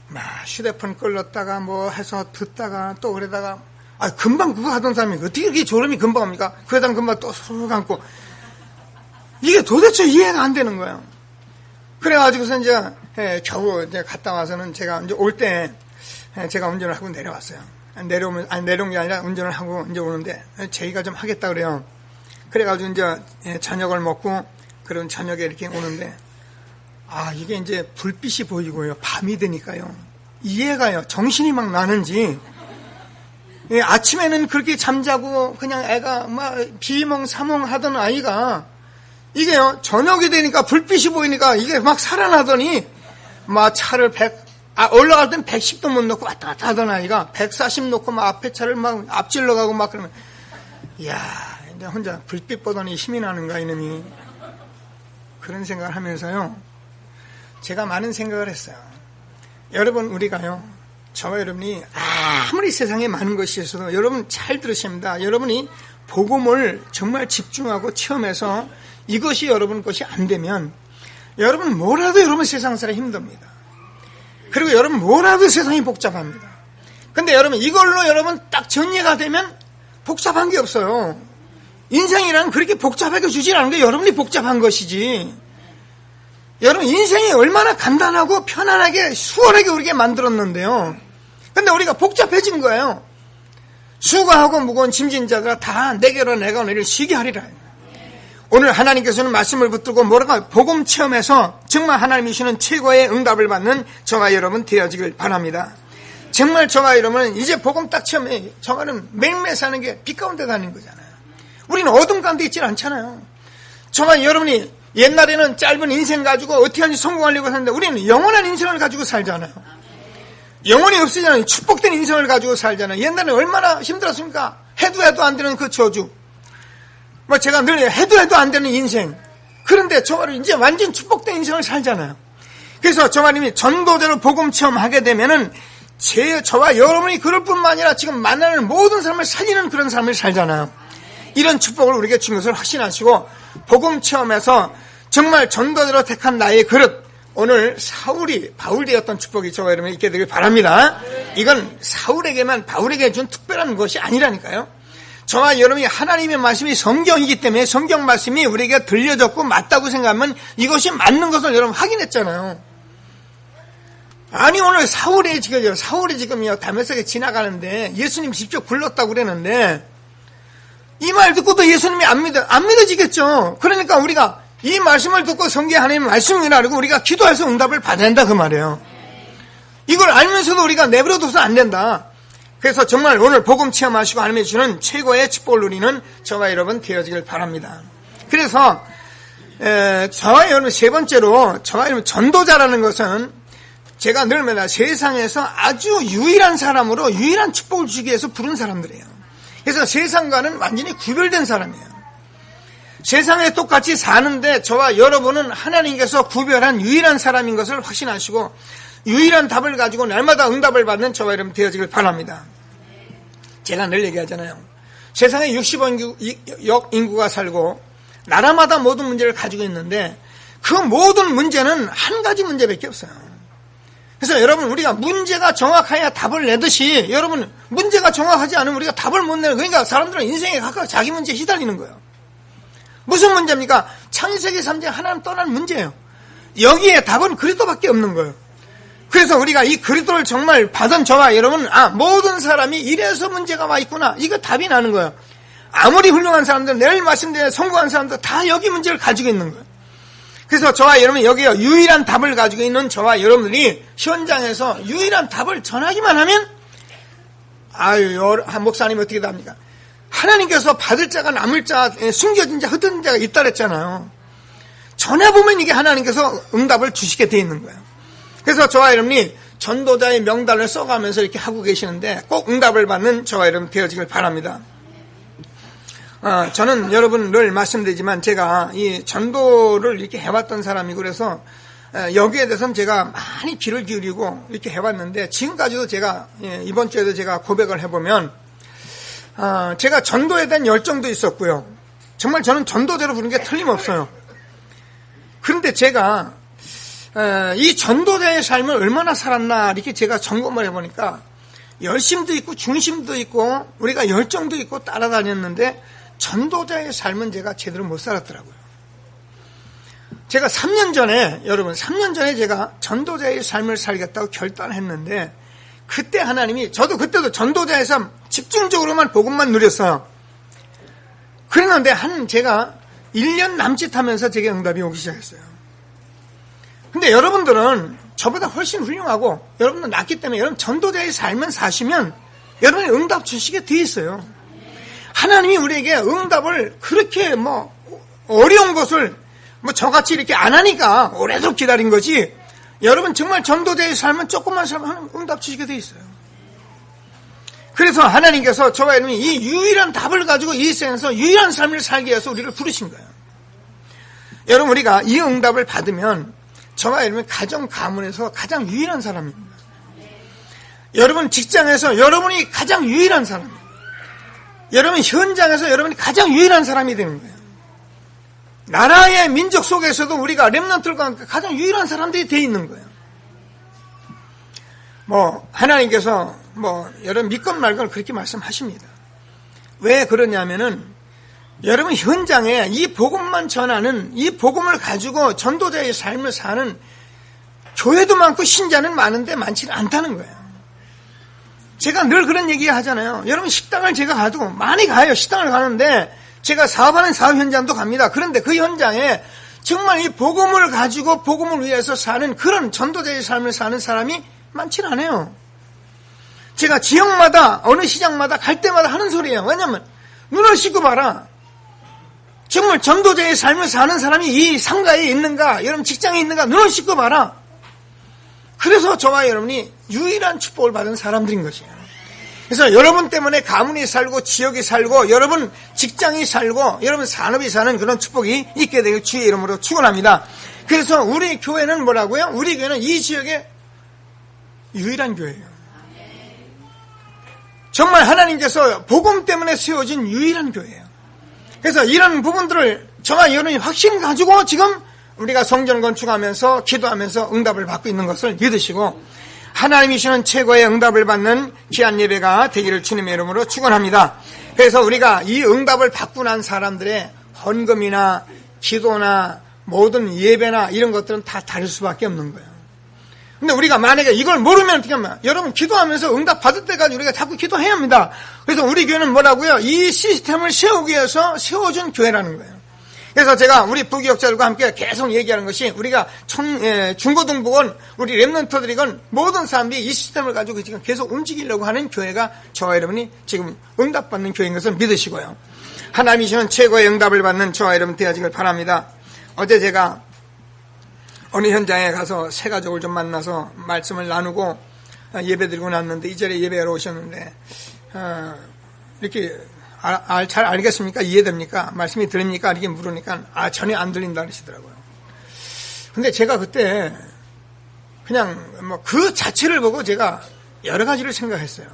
막 휴대폰 끌렀다가 뭐 해서 듣다가 또 그러다가 금방 그거 하던 사람이 어떻게 이렇게 졸음이 금방 옵니까? 그러다가 금방 또 술 감고 이게 도대체 이해가 안 되는 거예요. 그래가지고서 이제 겨우 이제 갔다 와서는 제가 이제 올 때 제가 운전을 하고 내려왔어요. 내려온 게 아니라 운전을 하고 이제 오는데 제의가 좀 하겠다 그래요. 그래가지고 이제 저녁을 먹고 그런 저녁에 이렇게 오는데 이게 이제 불빛이 보이고요. 밤이 되니까요. 이해가요. 정신이 막 나는지 아침에는 그렇게 잠자고 그냥 애가 막 비몽사몽 하던 아이가 이게요. 저녁이 되니까 불빛이 보이니까 이게 막 살아나더니 막 차를 올라갈 땐 110도 못 놓고 왔다 갔다 하던 아이가 140 놓고 막 앞에 차를 막 앞질러 가고 막 그러면 이야 이제 혼자 불빛 보더니 힘이 나는가 이놈이 그런 생각을 하면서요. 제가 많은 생각을 했어요. 여러분 우리가요. 저와 여러분이 아무리 세상에 많은 것이 있어도 여러분 잘 들으십니다. 여러분이 복음을 정말 집중하고 체험해서 이것이 여러분 것이 안 되면 여러분 뭐라도 여러분 세상 살아 힘듭니다. 그리고 여러분 뭐라도 세상이 복잡합니다. 근데 여러분 이걸로 여러분 딱 정리가 되면 복잡한 게 없어요. 인생이란 그렇게 복잡하게 주지 않은 게 여러분이 복잡한 것이지. 여러분 인생이 얼마나 간단하고 편안하게 수월하게 우리에게 만들었는데요. 근데 우리가 복잡해진 거예요. 수고하고 무거운 짐진 자들아 다 내게로 내가 너희를 쉬게 하리라. 오늘 하나님께서는 말씀을 붙들고 뭐라고 복음 체험해서 정말 하나님이 주시는 최고의 응답을 받는 저와 여러분 되어지길 바랍니다. 정말 저와 여러분은 이제 복음 딱 처음에 저와는 매일매일 사는 게 빛 가운데 다니는 거잖아요. 우리는 어둠 가운데 있질 않잖아요. 저와 여러분이 옛날에는 짧은 인생 가지고 어떻게 하는지 성공하려고 하는데 우리는 영원한 인생을 가지고 살잖아요. 영원히 없으잖아요. 축복된 인생을 가지고 살잖아요. 옛날에 얼마나 힘들었습니까? 해도 안 되는 그 저주. 제가 늘 해도 안 되는 인생. 그런데 저와는 이제 완전 축복된 인생을 살잖아요. 그래서 저와님이 전도자로 복음 체험하게 되면은 저와 여러분이 그럴 뿐만 아니라 지금 만나는 모든 사람을 살리는 그런 삶을 살잖아요. 이런 축복을 우리에게 준 것을 확신하시고 복음 체험에서 정말 전도자로 택한 나의 그릇, 오늘 사울이 바울 되었던 축복이 저와 여러분이 있게 되길 바랍니다. 이건 사울에게만 바울에게 준 특별한 것이 아니라니까요. 저와 여러분이 하나님의 말씀이 성경이기 때문에 성경 말씀이 우리에게 들려졌고 맞다고 생각하면 이것이 맞는 것을 여러분 확인했잖아요. 아니 오늘 사울이 지금요 다메섹에 지나가는데 예수님 직접 불렀다고 그랬는데 이 말 듣고도 예수님이 안 믿어지겠죠. 그러니까 우리가 이 말씀을 듣고 성경 하나님의 말씀이라 알고 우리가 기도해서 응답을 받아야 된다 그 말이에요. 이걸 알면서도 우리가 내버려둬서 안 된다. 그래서 정말 오늘 복음 체험하시고 하나님이 주는 최고의 축복을 누리는 저와 여러분 되어지길 바랍니다. 그래서 저와 여러분 세 번째로 저와 여러분 전도자라는 것은 제가 늘 말합니다. 세상에서 아주 유일한 사람으로 유일한 축복을 주기 위해서 부른 사람들이에요. 그래서 세상과는 완전히 구별된 사람이에요. 세상에 똑같이 사는데 저와 여러분은 하나님께서 구별한 유일한 사람인 것을 확신하시고 유일한 답을 가지고 날마다 응답을 받는 저와 여러분 되어지길 바랍니다. 제가 늘 얘기하잖아요. 세상에 60억 인구가 살고 나라마다 모든 문제를 가지고 있는데 그 모든 문제는 한 가지 문제밖에 없어요. 그래서 여러분 우리가 문제가 정확해야 답을 내듯이 여러분 문제가 정확하지 않으면 우리가 답을 못 내요. 그러니까 사람들은 인생에 각각 자기 문제에 시달리는 거예요. 무슨 문제입니까? 창세기 3장 하나님 떠난 문제예요. 여기에 답은 그리스도밖에 없는 거예요. 그래서 우리가 이 그리스도를 정말 받은 저와 여러분 모든 사람이 이래서 문제가 와 있구나. 이거 답이 나는 거예요. 아무리 훌륭한 사람들 내일 말씀드린 성공한 사람들 다 여기 문제를 가지고 있는 거예요. 그래서 저와 여러분 여기에 유일한 답을 가지고 있는 저와 여러분들이 현장에서 유일한 답을 전하기만 하면 목사님 어떻게 답니까? 하나님께서 받을 자가 남을 자 숨겨진 자 흩어진 자가 있다 그랬잖아요. 전해보면 이게 하나님께서 응답을 주시게 돼 있는 거예요. 그래서 저와 여러분이 전도자의 명단을 써가면서 이렇게 하고 계시는데 꼭 응답을 받는 저와 여러분 되어지길 바랍니다. 저는 여러분 늘 말씀드리지만 제가 이 전도를 이렇게 해왔던 사람이고 그래서 여기에 대해서는 제가 많이 귀를 기울이고 이렇게 해왔는데 지금까지도 제가 이번 주에도 제가 고백을 해보면 제가 전도에 대한 열정도 있었고요. 정말 저는 전도자로 부르는 게 틀림없어요. 그런데 제가 이 전도자의 삶을 얼마나 살았나 이렇게 제가 점검을 해보니까 열심도 있고 중심도 있고 우리가 열정도 있고 따라다녔는데 전도자의 삶은 제가 제대로 못 살았더라고요. 제가 3년 전에 제가 전도자의 삶을 살겠다고 결단했는데 그때 하나님이 저도 그때도 전도자의 삶 집중적으로만 복음만 누렸어요. 그랬는데 제가 1년 남짓하면서 제게 응답이 오기 시작했어요. 근데 여러분들은 저보다 훨씬 훌륭하고 여러분은 낫기 때문에 여러분 전도자의 삶을 사시면 여러분이 응답 주시게 돼 있어요. 하나님이 우리에게 응답을 그렇게 어려운 것을 저같이 이렇게 안 하니까 오래도록 기다린 거지. 여러분 정말 전도자의 삶은 조금만 살면 응답 주시게 돼 있어요. 그래서 하나님께서 저와 여러분이 이 유일한 답을 가지고 이 세상에서 유일한 삶을 살기 위해서 우리를 부르신 거예요. 여러분 우리가 이 응답을 받으면 저와 여러분 가정 가문에서 가장 유일한 사람입니다. 여러분 직장에서 여러분이 가장 유일한 사람이에요. 여러분 현장에서 여러분이 가장 유일한 사람이 되는 거예요. 나라의 민족 속에서도 우리가 렘넌트들과 가장 유일한 사람들이 돼 있는 거예요. 하나님께서 여러분 믿건 말건 그렇게 말씀하십니다. 왜 그러냐면은 여러분 현장에 이 복음만 전하는 이 복음을 가지고 전도자의 삶을 사는 교회도 많고 신자는 많은데 많지는 않다는 거예요. 제가 늘 그런 얘기 하잖아요. 여러분 식당을 제가 가지고 많이 가요. 식당을 가는데 제가 사업하는 사업 현장도 갑니다. 그런데 그 현장에 정말 이 복음을 가지고 복음을 위해서 사는 그런 전도자의 삶을 사는 사람이 많지는 않아요. 제가 지역마다 어느 시장마다 갈 때마다 하는 소리예요. 왜냐면 눈을 씻고 봐라. 정말 전도자의 삶을 사는 사람이 이 상가에 있는가, 여러분 직장에 있는가, 눈을 씻고 봐라. 그래서 저와 여러분이 유일한 축복을 받은 사람들인 것이에요. 그래서 여러분 때문에 가문이 살고 지역이 살고 여러분 직장이 살고 여러분 산업이 사는 그런 축복이 있게 되길 주의 이름으로 축원합니다. 그래서 우리 교회는 뭐라고요? 우리 교회는 이 지역의 유일한 교회예요. 정말 하나님께서 복음 때문에 세워진 유일한 교회예요. 그래서 이런 부분들을 저와 여러분이 확신 가지고 지금 우리가 성전 건축하면서 기도하면서 응답을 받고 있는 것을 믿으시고 하나님이 주시는 최고의 응답을 받는 귀한 예배가 되기를 주님의 이름으로 축원합니다. 그래서 우리가 이 응답을 받고 난 사람들의 헌금이나 기도나 모든 예배나 이런 것들은 다 다를 수밖에 없는 거예요. 근데 우리가 만약에 이걸 모르면 어떻게 하면 여러분 기도하면서 응답 받을 때까지 우리가 자꾸 기도해야 합니다. 그래서 우리 교회는 뭐라고요? 이 시스템을 세우기 위해서 세워준 교회라는 거예요. 그래서 제가 우리 부교역자들과 함께 계속 얘기하는 것이 우리가 중고등부건 우리 렘넌트들이건 모든 사람들이 이 시스템을 가지고 지금 계속 움직이려고 하는 교회가 저와 여러분이 지금 응답받는 교회인 것을 믿으시고요. 하나님이 주시는 최고의 응답을 받는 저와 여러분 되어지길 바랍니다. 어제 제가 어느 현장에 가서 세 가족을 좀 만나서 말씀을 나누고 예배 드리고 났는데 이 자리에 예배하러 오셨는데 이렇게 잘 알겠습니까? 이해됩니까? 말씀이 들립니까? 이렇게 물으니까 전혀 안 들린다 그러시더라고요. 근데 제가 그때 그냥 뭐 그 자체를 보고 제가 여러 가지를 생각했어요.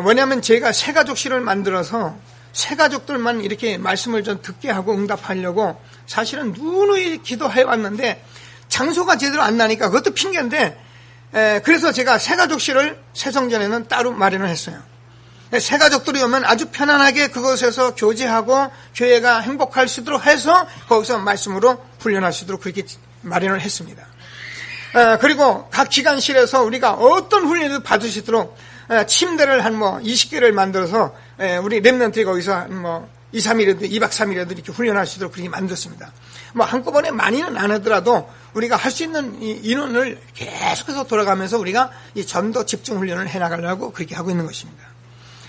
왜냐하면 제가 세 가족실을 만들어서 세 가족들만 이렇게 말씀을 좀 듣게 하고 응답하려고 사실은 누누이 기도해 왔는데 장소가 제대로 안 나니까 그것도 핑계인데 그래서 제가 세 가족실을 새성전에는 따로 마련을 했어요. 새 가족들이 오면 아주 편안하게 그곳에서 교제하고 교회가 행복할 수 있도록 해서 거기서 말씀으로 훈련할 수 있도록 그렇게 마련을 했습니다. 그리고 각 기관실에서 우리가 어떤 훈련을 받을 수 있도록 침대를 한 20개를 만들어서 우리 렘넌트들이 거기서 한 2, 3일에도 2박 3일에도 이렇게 훈련할 수 있도록 그렇게 만들었습니다. 한꺼번에 많이는 안 하더라도 우리가 할 수 있는 이 인원을 계속해서 돌아가면서 우리가 이 전도 집중 훈련을 해나가려고 그렇게 하고 있는 것입니다.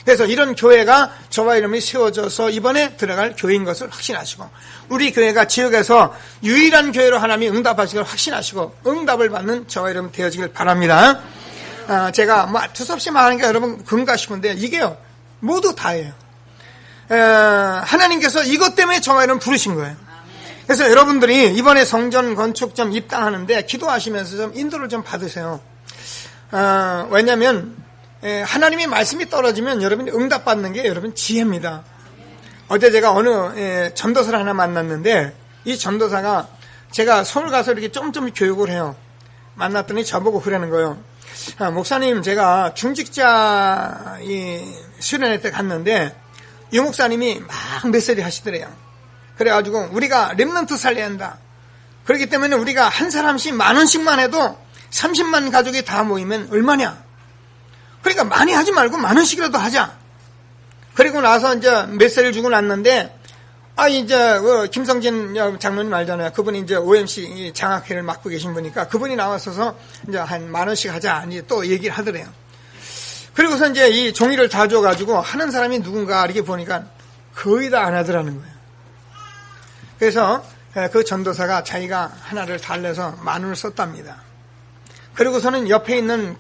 그래서 이런 교회가 저와 이름이 세워져서 이번에 들어갈 교회인 것을 확신하시고 우리 교회가 지역에서 유일한 교회로 하나님이 응답하시길 확신하시고 응답을 받는 저와 이름 되어지길 바랍니다. 제가 두서없이 말하는 게 여러분 금가 싶은데 이게요 모두 다예요. 하나님께서 이것 때문에 저와 이름 부르신 거예요. 그래서 여러분들이 이번에 성전 건축 좀 입당하는데 기도하시면서 좀 인도를 좀 받으세요. 왜냐하면 하나님의 말씀이 떨어지면 여러분이 응답받는 게 여러분 지혜입니다. 어제 제가 어느 전도사를 하나 만났는데 이 전도사가 제가 서울 가서 이렇게 좀 교육을 해요. 만났더니 저보고 그러는 거예요. 목사님 제가 중직자 수련회 때 갔는데 이 목사님이 막 메시지 하시더래요. 그래가지고 우리가 렘넌트 살려야 한다. 그렇기 때문에 우리가 한 사람씩 10,000원씩만 해도 30만 가족이 다 모이면 얼마냐? 그러니까 많이 하지 말고 10,000원씩이라도 하자. 그리고 나서 이제 메시지를 주고 났는데, 이제, 김성진 장로님 알잖아요. 그분이 이제 OMC 장학회를 맡고 계신 분이니까 그분이 나와서서 이제 한 10,000원씩 하자. 이제 또 얘기를 하더래요. 그리고서 이제 이 종이를 다 줘가지고 하는 사람이 누군가 이렇게 보니까 거의 다 안 하더라는 거예요. 그래서 그 전도사가 자기가 하나를 달래서 10,000원을 썼답니다. 그리고서는 옆에 있는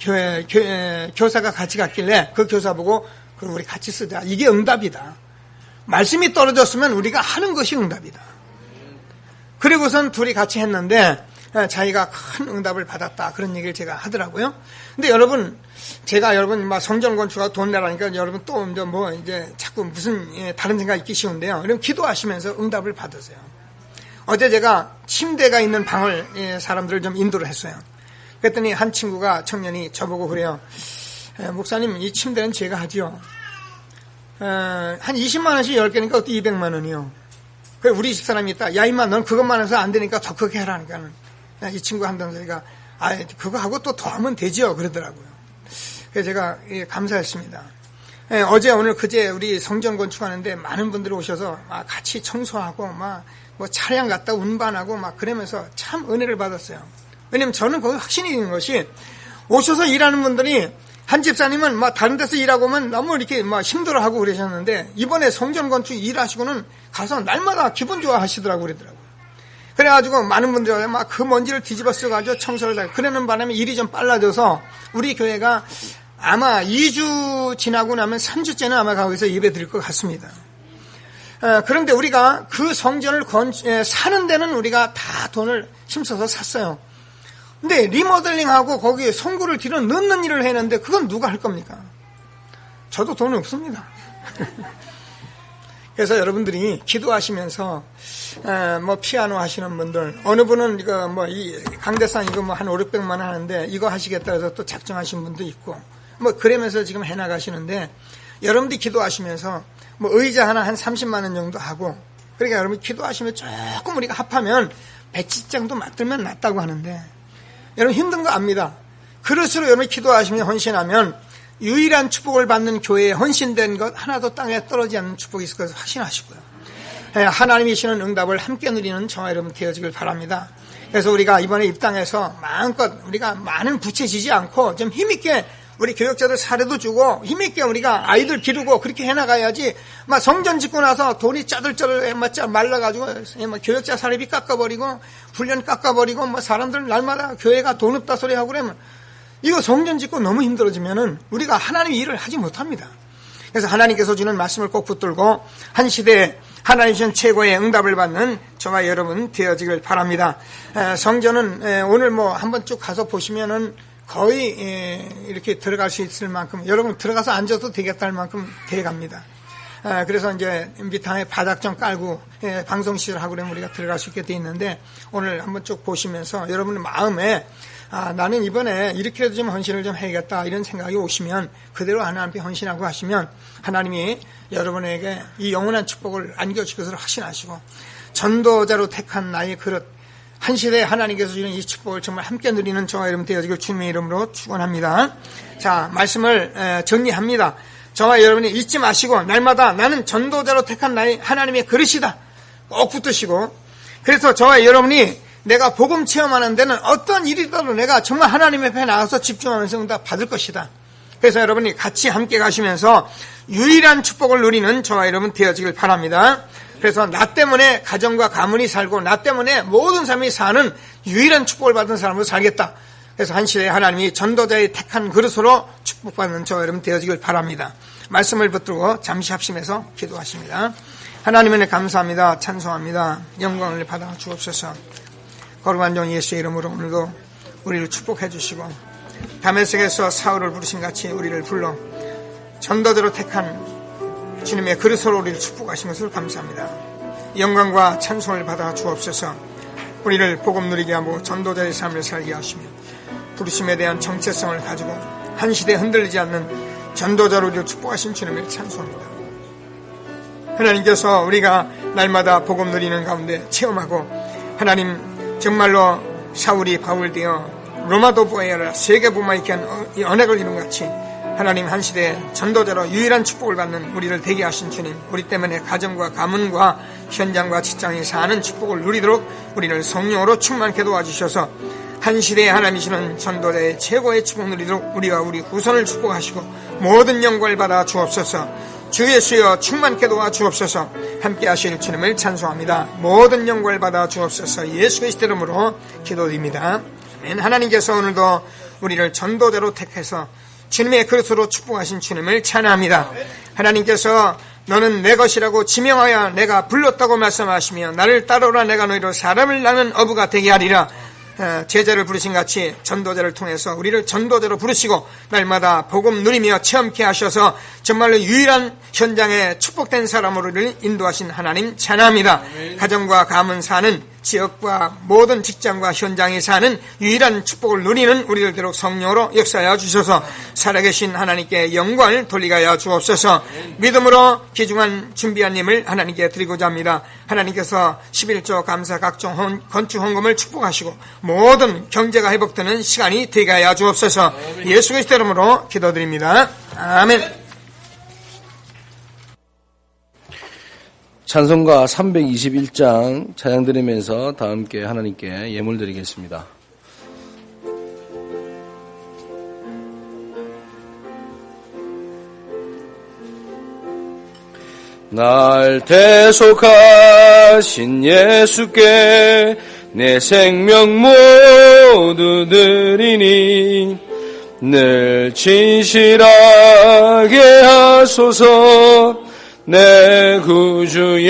교사가 같이 갔길래 그 교사 보고 그럼 우리 같이 쓰자. 이게 응답이다. 말씀이 떨어졌으면 우리가 하는 것이 응답이다. 그리고선 둘이 같이 했는데 자기가 큰 응답을 받았다. 그런 얘기를 제가 하더라고요. 근데 여러분, 제가 여러분 성전 건축하고 돈 내라니까 여러분 또 이제 자꾸 무슨 다른 생각 있기 쉬운데요. 여러분 기도하시면서 응답을 받으세요. 어제 제가 침대가 있는 방을 사람들을 좀 인도를 했어요. 그랬더니 한 친구가 청년이 저보고 그래요. 목사님 이 침대는 제가 하죠. 한 20만 원씩 10개니까 어떻게 200만 원이요. 그래 우리 집사람이 있다. 야 임마 넌 그것만 해서 안 되니까 더 크게 해라니까는 이 친구 한다는 소리가 그거 하고 또 더 하면 되죠 그러더라고요. 그래서 제가 감사했습니다. 어제 오늘 그제 우리 성전 건축하는데 많은 분들이 오셔서 같이 청소하고 뭐 차량 갖다 운반하고 그러면서 참 은혜를 받았어요. 왜냐면 저는 거기 확신이 있는 것이 오셔서 일하는 분들이 한 집사님은 막 다른 데서 일하고 오면 너무 이렇게 막 힘들어하고 그러셨는데 이번에 성전 건축 일하시고는 가서 날마다 기분 좋아 하시더라고 그러더라고요. 그래가지고 많은 분들이 막 그 먼지를 뒤집어 써가지고 청소를 다 그러는 바람에 일이 좀 빨라져서 우리 교회가 아마 2주 지나고 나면 3주째는 아마 거기서 예배 드릴 것 같습니다. 그런데 우리가 그 성전을 사는 데는 우리가 다 돈을 힘써서 샀어요. 근데 리모델링하고 거기에 송구를 뒤로 넣는 일을 했는데 그건 누가 할 겁니까? 저도 돈은 없습니다. 그래서 여러분들이 기도하시면서 뭐 피아노 하시는 분들 어느 분은 이거 뭐 이 강대상 이거 뭐 한 500~600만 원 하는데 이거 하시겠다 해서 또 작정하신 분도 있고 뭐 그러면서 지금 해나가시는데 여러분들이 기도하시면서 뭐 의자 하나 한 30만 원 정도 하고 그러니까 여러분 기도하시면 조금 우리가 합하면 배치장도 맞들면 낫다고 하는데 여러분 힘든 거 압니다. 그럴수록 여러분이 기도하시면 헌신하면 유일한 축복을 받는 교회에 헌신된 것 하나도 땅에 떨어지지 않는 축복이 있을 것을 확신하시고요. 하나님이 주시는 응답을 함께 누리는 저와 여러분 되어지길 바랍니다. 그래서 우리가 이번에 입당해서 마음껏 우리가 많은 부채 지지 않고 좀 힘있게 우리 교역자들 사례도 주고 힘있게 우리가 아이들 기르고 그렇게 해나가야지 막 성전 짓고 나서 돈이 짜들짜들 말라가지고 막 교역자 사례비 깎아버리고 훈련 깎아버리고 뭐 사람들 날마다 교회가 돈 없다 소리 하고 그러면 이거 성전 짓고 너무 힘들어지면은 우리가 하나님의 일을 하지 못합니다. 그래서 하나님께서 주는 말씀을 꼭 붙들고 한 시대에 하나님 주신 최고의 응답을 받는 저와 여러분 되어지길 바랍니다. 성전은 오늘 뭐 한번 쭉 가서 보시면은 거의 이렇게 들어갈 수 있을 만큼 여러분 들어가서 앉아도 되겠다 할 만큼 돼갑니다. 그래서 이제 밑에 바닥 좀 깔고 방송시설하고 그러면 우리가 들어갈 수 있게 돼 있는데 오늘 한번 쭉 보시면서 여러분의 마음에 나는 이번에 이렇게라도 좀 헌신을 좀 해야겠다 이런 생각이 오시면 그대로 하나님께 헌신하고 하시면 하나님이 여러분에게 이 영원한 축복을 안겨주실 것을 확신하시고 전도자로 택한 나의 그릇 한 시대에 하나님께서 주는 이 축복을 정말 함께 누리는 저와 여러분 되어지길 주님의 이름으로 축원합니다. 자, 말씀을 정리합니다. 저와 여러분이 잊지 마시고 날마다 나는 전도자로 택한 나의 하나님의 그릇이다 꼭 붙드시고 그래서 저와 여러분이 내가 복음 체험하는 데는 어떤 일이라도 내가 정말 하나님 앞에 나가서 집중하면서 응답 받을 것이다. 그래서 여러분이 같이 함께 가시면서 유일한 축복을 누리는 저와 여러분 되어지길 바랍니다. 그래서 나 때문에 가정과 가문이 살고 나 때문에 모든 사람이 사는 유일한 축복을 받은 사람으로 살겠다. 그래서 한 시대에 하나님이 전도자의 택한 그릇으로 축복받는 저와 여러분 되어지길 바랍니다. 말씀을 붙들고 잠시 합심해서 기도하십니다. 하나님의 감사합니다. 찬송합니다. 영광을 받아 주옵소서. 거룩한 종 예수의 이름으로 오늘도 우리를 축복해 주시고 다메섹에서 사울을 부르신 같이 우리를 불러 전도자로 택한 주님의 그릇으로 우리를 축복하신 것을 감사합니다. 영광과 찬송을 받아 주옵소서. 우리를 복음 누리게 하고 전도자의 삶을 살게 하시며 부르심에 대한 정체성을 가지고 한 시대에 흔들리지 않는 전도자로 우리를 축복하신 주님을 찬송합니다. 하나님께서 우리가 날마다 복음 누리는 가운데 체험하고 하나님 정말로 사울이 바울 되어 로마도 보아라 세계보마 있게 한 언약을 이룬 같이 하나님 한 시대에 전도자로 유일한 축복을 받는 우리를 되게 하신 주님 우리 때문에 가정과 가문과 현장과 직장에 사는 축복을 누리도록 우리를 성령으로 충만케 도와주셔서 한 시대에 하나님이 주는 전도자의 최고의 축복 누리도록 우리와 우리 후손을 축복하시고 모든 영광을 받아 주옵소서. 주 예수여 충만케 도와주옵소서. 함께 하실 주님을 찬송합니다. 모든 영광을 받아 주옵소서. 예수 그리스도 이름으로 기도드립니다. 아멘. 하나님께서 오늘도 우리를 전도자로 택해서 주님의 그릇으로 축복하신 주님을 찬양합니다. 하나님께서 너는 내 것이라고 지명하여 내가 불렀다고 말씀하시며 나를 따르라 내가 너희로 사람을 낳는 어부가 되게 하리라. 제자를 부르신 같이 전도자를 통해서 우리를 전도자로 부르시고 날마다 복음 누리며 체험케 하셔서 정말로 유일한 현장에 축복된 사람으로 우리를 인도하신 하나님 찬양합니다. 가정과 가문 사는 지역과 모든 직장과 현장에 사는 유일한 축복을 누리는 우리를 비록 성령으로 역사하여 주셔서 살아계신 하나님께 영광을 돌리게 하여 주옵소서. 믿음으로 귀중한 준비한 님을 하나님께 드리고자 합니다. 하나님께서 11조 감사 각종 건축 헌금을 축복하시고 모든 경제가 회복되는 시간이 되게 하여 주옵소서. 예수 그리스도 이름으로 기도드립니다. 아멘. 찬송가 321장 찬양 드리면서 다 함께 하나님께 예물 드리겠습니다. 날 대속하신 예수께 내 생명 모두 드리니 늘 진실하게 하소서. 내 구주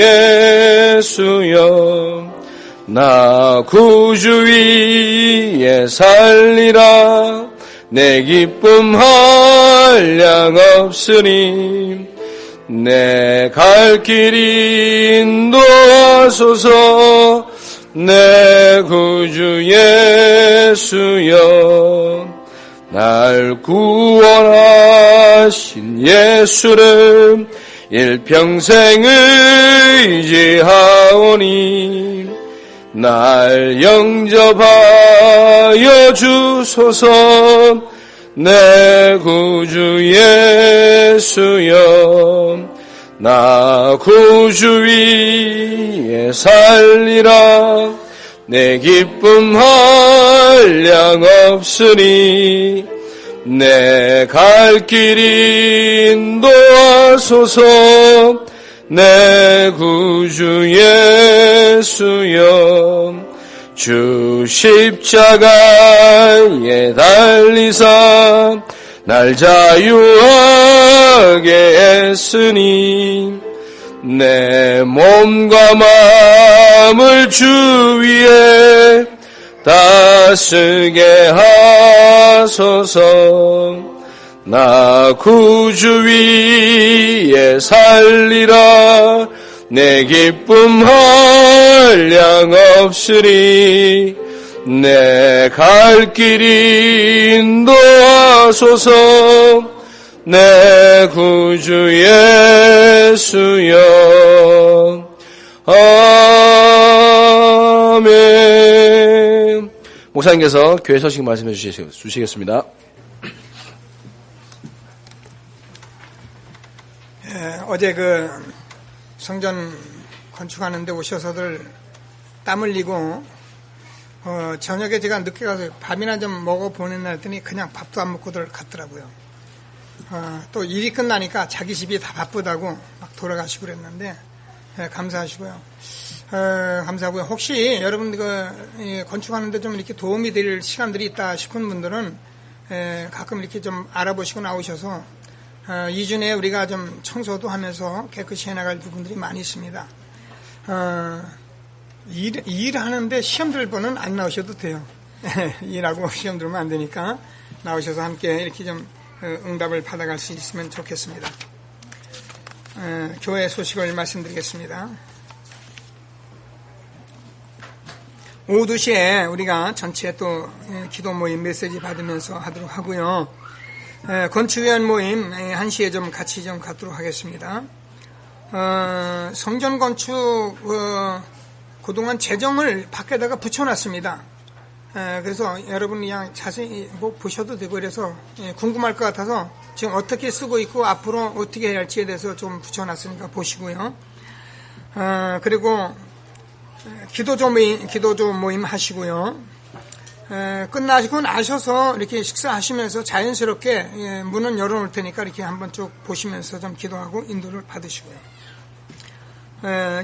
예수여, 나 구주 위에 살리라. 내 기쁨 한량 없으니 내 갈 길 인도하소서. 내 구주 예수여, 날 구원하신 예수를 일평생 의지하오니 날 영접하여 주소서. 내 구주 예수여, 나 구주 위에 살리라. 내 기쁨 한량 없으니 내 갈 길 인도하소서. 내 구주 예수여, 주 십자가에 달리사 날 자유하게 했으니 내 몸과 마음을 주 위에 다스게 하소서. 나 구주 위에 살리라. 내 기쁨 한량 없으리. 내 갈 길 인도하소서. 내 구주 예수여. 아멘. 목사님께서 교회 소식 말씀해 주시겠습니다. 어제 그 성전 건축하는데 오셔서들 땀 흘리고 저녁에 제가 늦게 가서 밥이나 좀 먹어 보냈나 했더니 그냥 밥도 안 먹고들 갔더라고요. 또 일이 끝나니까 자기 집이 다 바쁘다고 막 돌아가시고 그랬는데 감사하시고요. 감사하고요. 혹시 여러분 건축하는데 좀 이렇게 도움이 될 시간들이 있다 싶은 분들은 가끔 이렇게 좀 알아보시고 나오셔서 2주 내에 우리가 좀 청소도 하면서 깨끗이 해나갈 부분들이 많이 있습니다. 일하는데 시험 들 분은 안 나오셔도 돼요. 일하고 시험 들면 안 되니까 나오셔서 함께 이렇게 좀 응답을 받아갈 수 있으면 좋겠습니다. 교회 소식을 말씀드리겠습니다. 오후 2시에 우리가 전체 또 기도 모임 메시지 받으면서 하도록 하고요. 건축위원 모임 1시에 좀 같이 좀 갖도록 하겠습니다. 성전 건축 그동안 재정을 밖에다가 붙여놨습니다. 그래서 여러분 그냥 자세히 보셔도 되고 그래서 궁금할 것 같아서 지금 어떻게 쓰고 있고 앞으로 어떻게 해야 할지에 대해서 좀 붙여놨으니까 보시고요. 그리고 기도조 모임 하시고요. 끝나시고 나셔서 이렇게 식사하시면서 자연스럽게 문은 열어놓을 테니까 이렇게 한번 쭉 보시면서 좀 기도하고 인도를 받으시고요.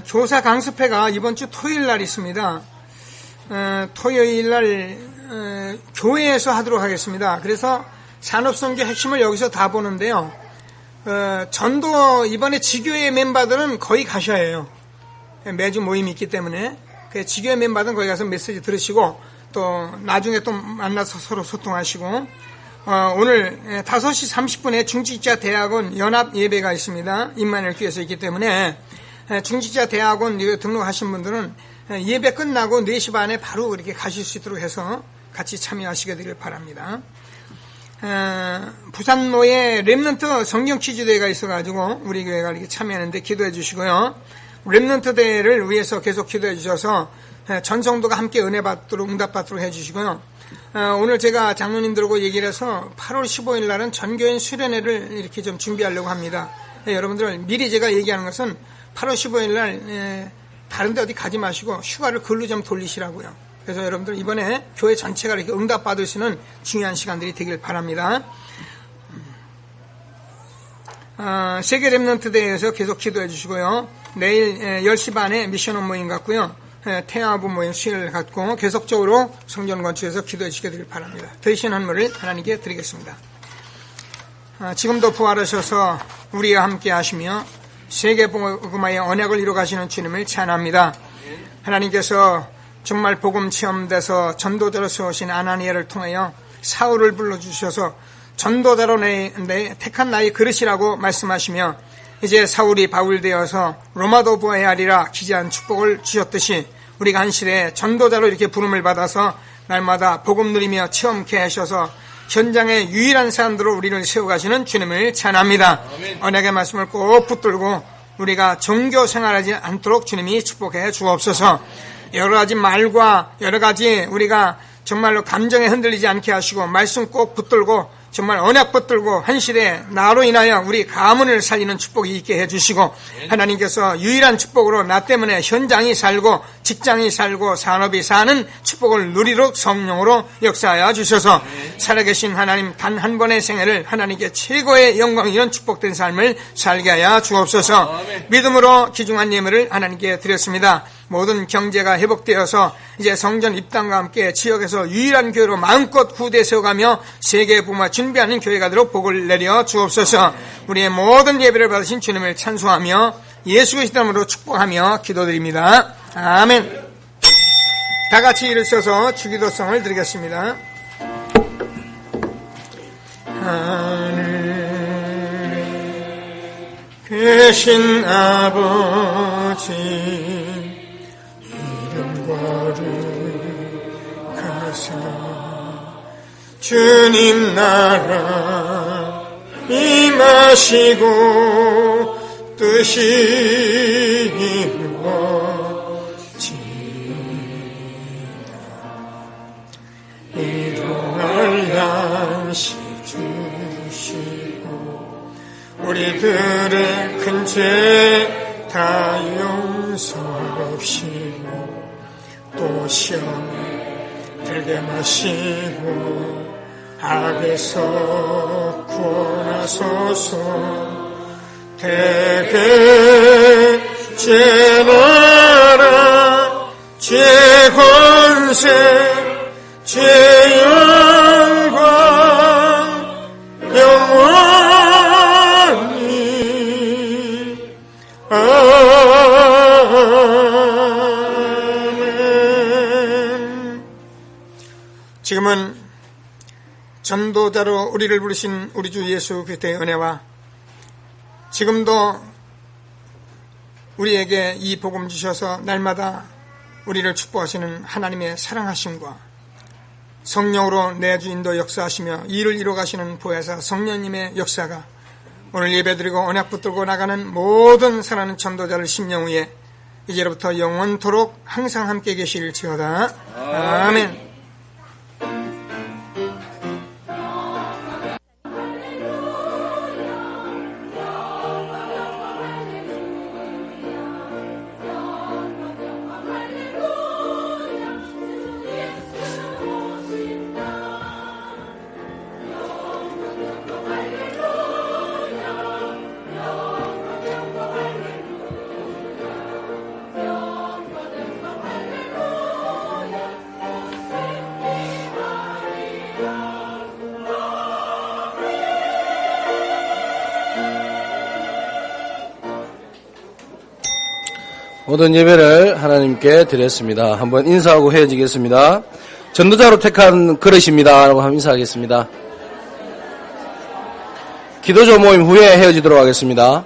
교사 강습회가 이번 주 토요일 날 있습니다. 토요일 날 교회에서 하도록 하겠습니다. 그래서 산업선교 핵심을 여기서 다 보는데요. 전도 이번에 지교회 멤버들은 거의 가셔야 해요. 매주 모임이 있기 때문에 지교회 멤버들은 거기 가서 메시지 들으시고 또 나중에 또 만나서 서로 소통하시고 오늘 5시 30분에 중직자 대학원 연합 예배가 있습니다. 임마누엘 교회에서 있기 때문에 중직자 대학원 등록하신 분들은 예배 끝나고 4시 반에 바로 이렇게 가실 수 있도록 해서 같이 참여하시게 되길 바랍니다. 부산모에 렘넌트 성경 퀴즈 대회가 있어가지고 우리 교회가 이렇게 참여하는데 기도해 주시고요. 렘넌트 대회를 위해서 계속 기도해 주셔서 전 성도가 함께 은혜 받도록 응답 받도록 해주시고요. 오늘 제가 장로님들하고 얘기를 해서 8월 15일 날은 전교인 수련회를 이렇게 좀 준비하려고 합니다. 여러분들 미리 제가 얘기하는 것은 8월 15일 날 다른 데 어디 가지 마시고 휴가를 글로 좀 돌리시라고요. 그래서 여러분들 이번에 교회 전체가 이렇게 응답 받으시는 중요한 시간들이 되길 바랍니다. 세계 렘넌트 대회에서 계속 기도해 주시고요. 내일 10시 반에 미션홈 모임 같고요. 태아부 모임 수요일 갖고 계속적으로 성전 건축에서 기도해 주시게 되길 바랍니다. 대신 헌물을 하나님께 드리겠습니다. 지금도 부활하셔서 우리와 함께 하시며 세계 복음화의 언약을 이루어가시는 주님을 찬양합니다. 하나님께서 정말 복음 체험돼서 전도자로 세우신 아나니아를 통하여 사울을 불러주셔서 전도자로 택한 나의 그릇이라고 말씀하시며 이제 사울이 바울 되어서 로마도 보아야 하리라 기재한 축복을 주셨듯이 우리가 한 시대에 전도자로 이렇게 부름을 받아서 날마다 복음 누리며 체험케 하셔서 현장의 유일한 사람들로 우리를 세워가시는 주님을 찬양합니다. 언약의 말씀을 꼭 붙들고 우리가 종교 생활하지 않도록 주님이 축복해 주옵소서. 여러 가지 말과 여러 가지 우리가 정말로 감정에 흔들리지 않게 하시고 말씀 꼭 붙들고 정말 언약 붙들고 한 시대에 나로 인하여 우리 가문을 살리는 축복이 있게 해주시고 하나님께서 유일한 축복으로 나 때문에 현장이 살고 직장이 살고 산업이 사는 축복을 누리도록 성령으로 역사하여 주셔서 살아계신 하나님 단 한 번의 생애를 하나님께 최고의 영광 이런 축복된 삶을 살게 하여 주옵소서. 믿음으로 귀중한 예물을 하나님께 드렸습니다. 모든 경제가 회복되어서 이제 성전 입당과 함께 지역에서 유일한 교회로 마음껏 후대 세워가며 세계 복음화 준비하는 교회가 되도록 복을 내려 주옵소서. 우리의 모든 예배를 받으신 주님을 찬송하며 예수 그리스도 이름으로 축복하며 기도드립니다. 아멘. 다 같이 일으켜서 주기도성을 드리겠습니다. 하늘에 계신 아버지 이름 거룩하사 주님 나라 임하시고 뜻이 이루어지이다. 일용할 양식 주시고 우리들의 큰 죄 다 용서하시고 또 시험에 들게 마시고 악에서 구원하소서. 대개 죄나라 죄권세 죄영광 영원히 아멘. 지금은 전도자로 우리를 부르신 우리 주 예수 그리스도의 은혜와 지금도 우리에게 이 복음 주셔서 날마다 우리를 축복하시는 하나님의 사랑하심과 성령으로 내주 인도 역사하시며 일을 이루어가시는 보혜사 성령님의 역사가 오늘 예배드리고 언약 붙들고 나가는 모든 사랑하는 전도자를 심령 위에 이제로부터 영원토록 항상 함께 계실지어다. 아멘. 모든 예배를 하나님께 드렸습니다. 한번 인사하고 헤어지겠습니다. 전도자로 택한 그릇입니다. 라고 한번 인사하겠습니다. 기도조 모임 후에 헤어지도록 하겠습니다.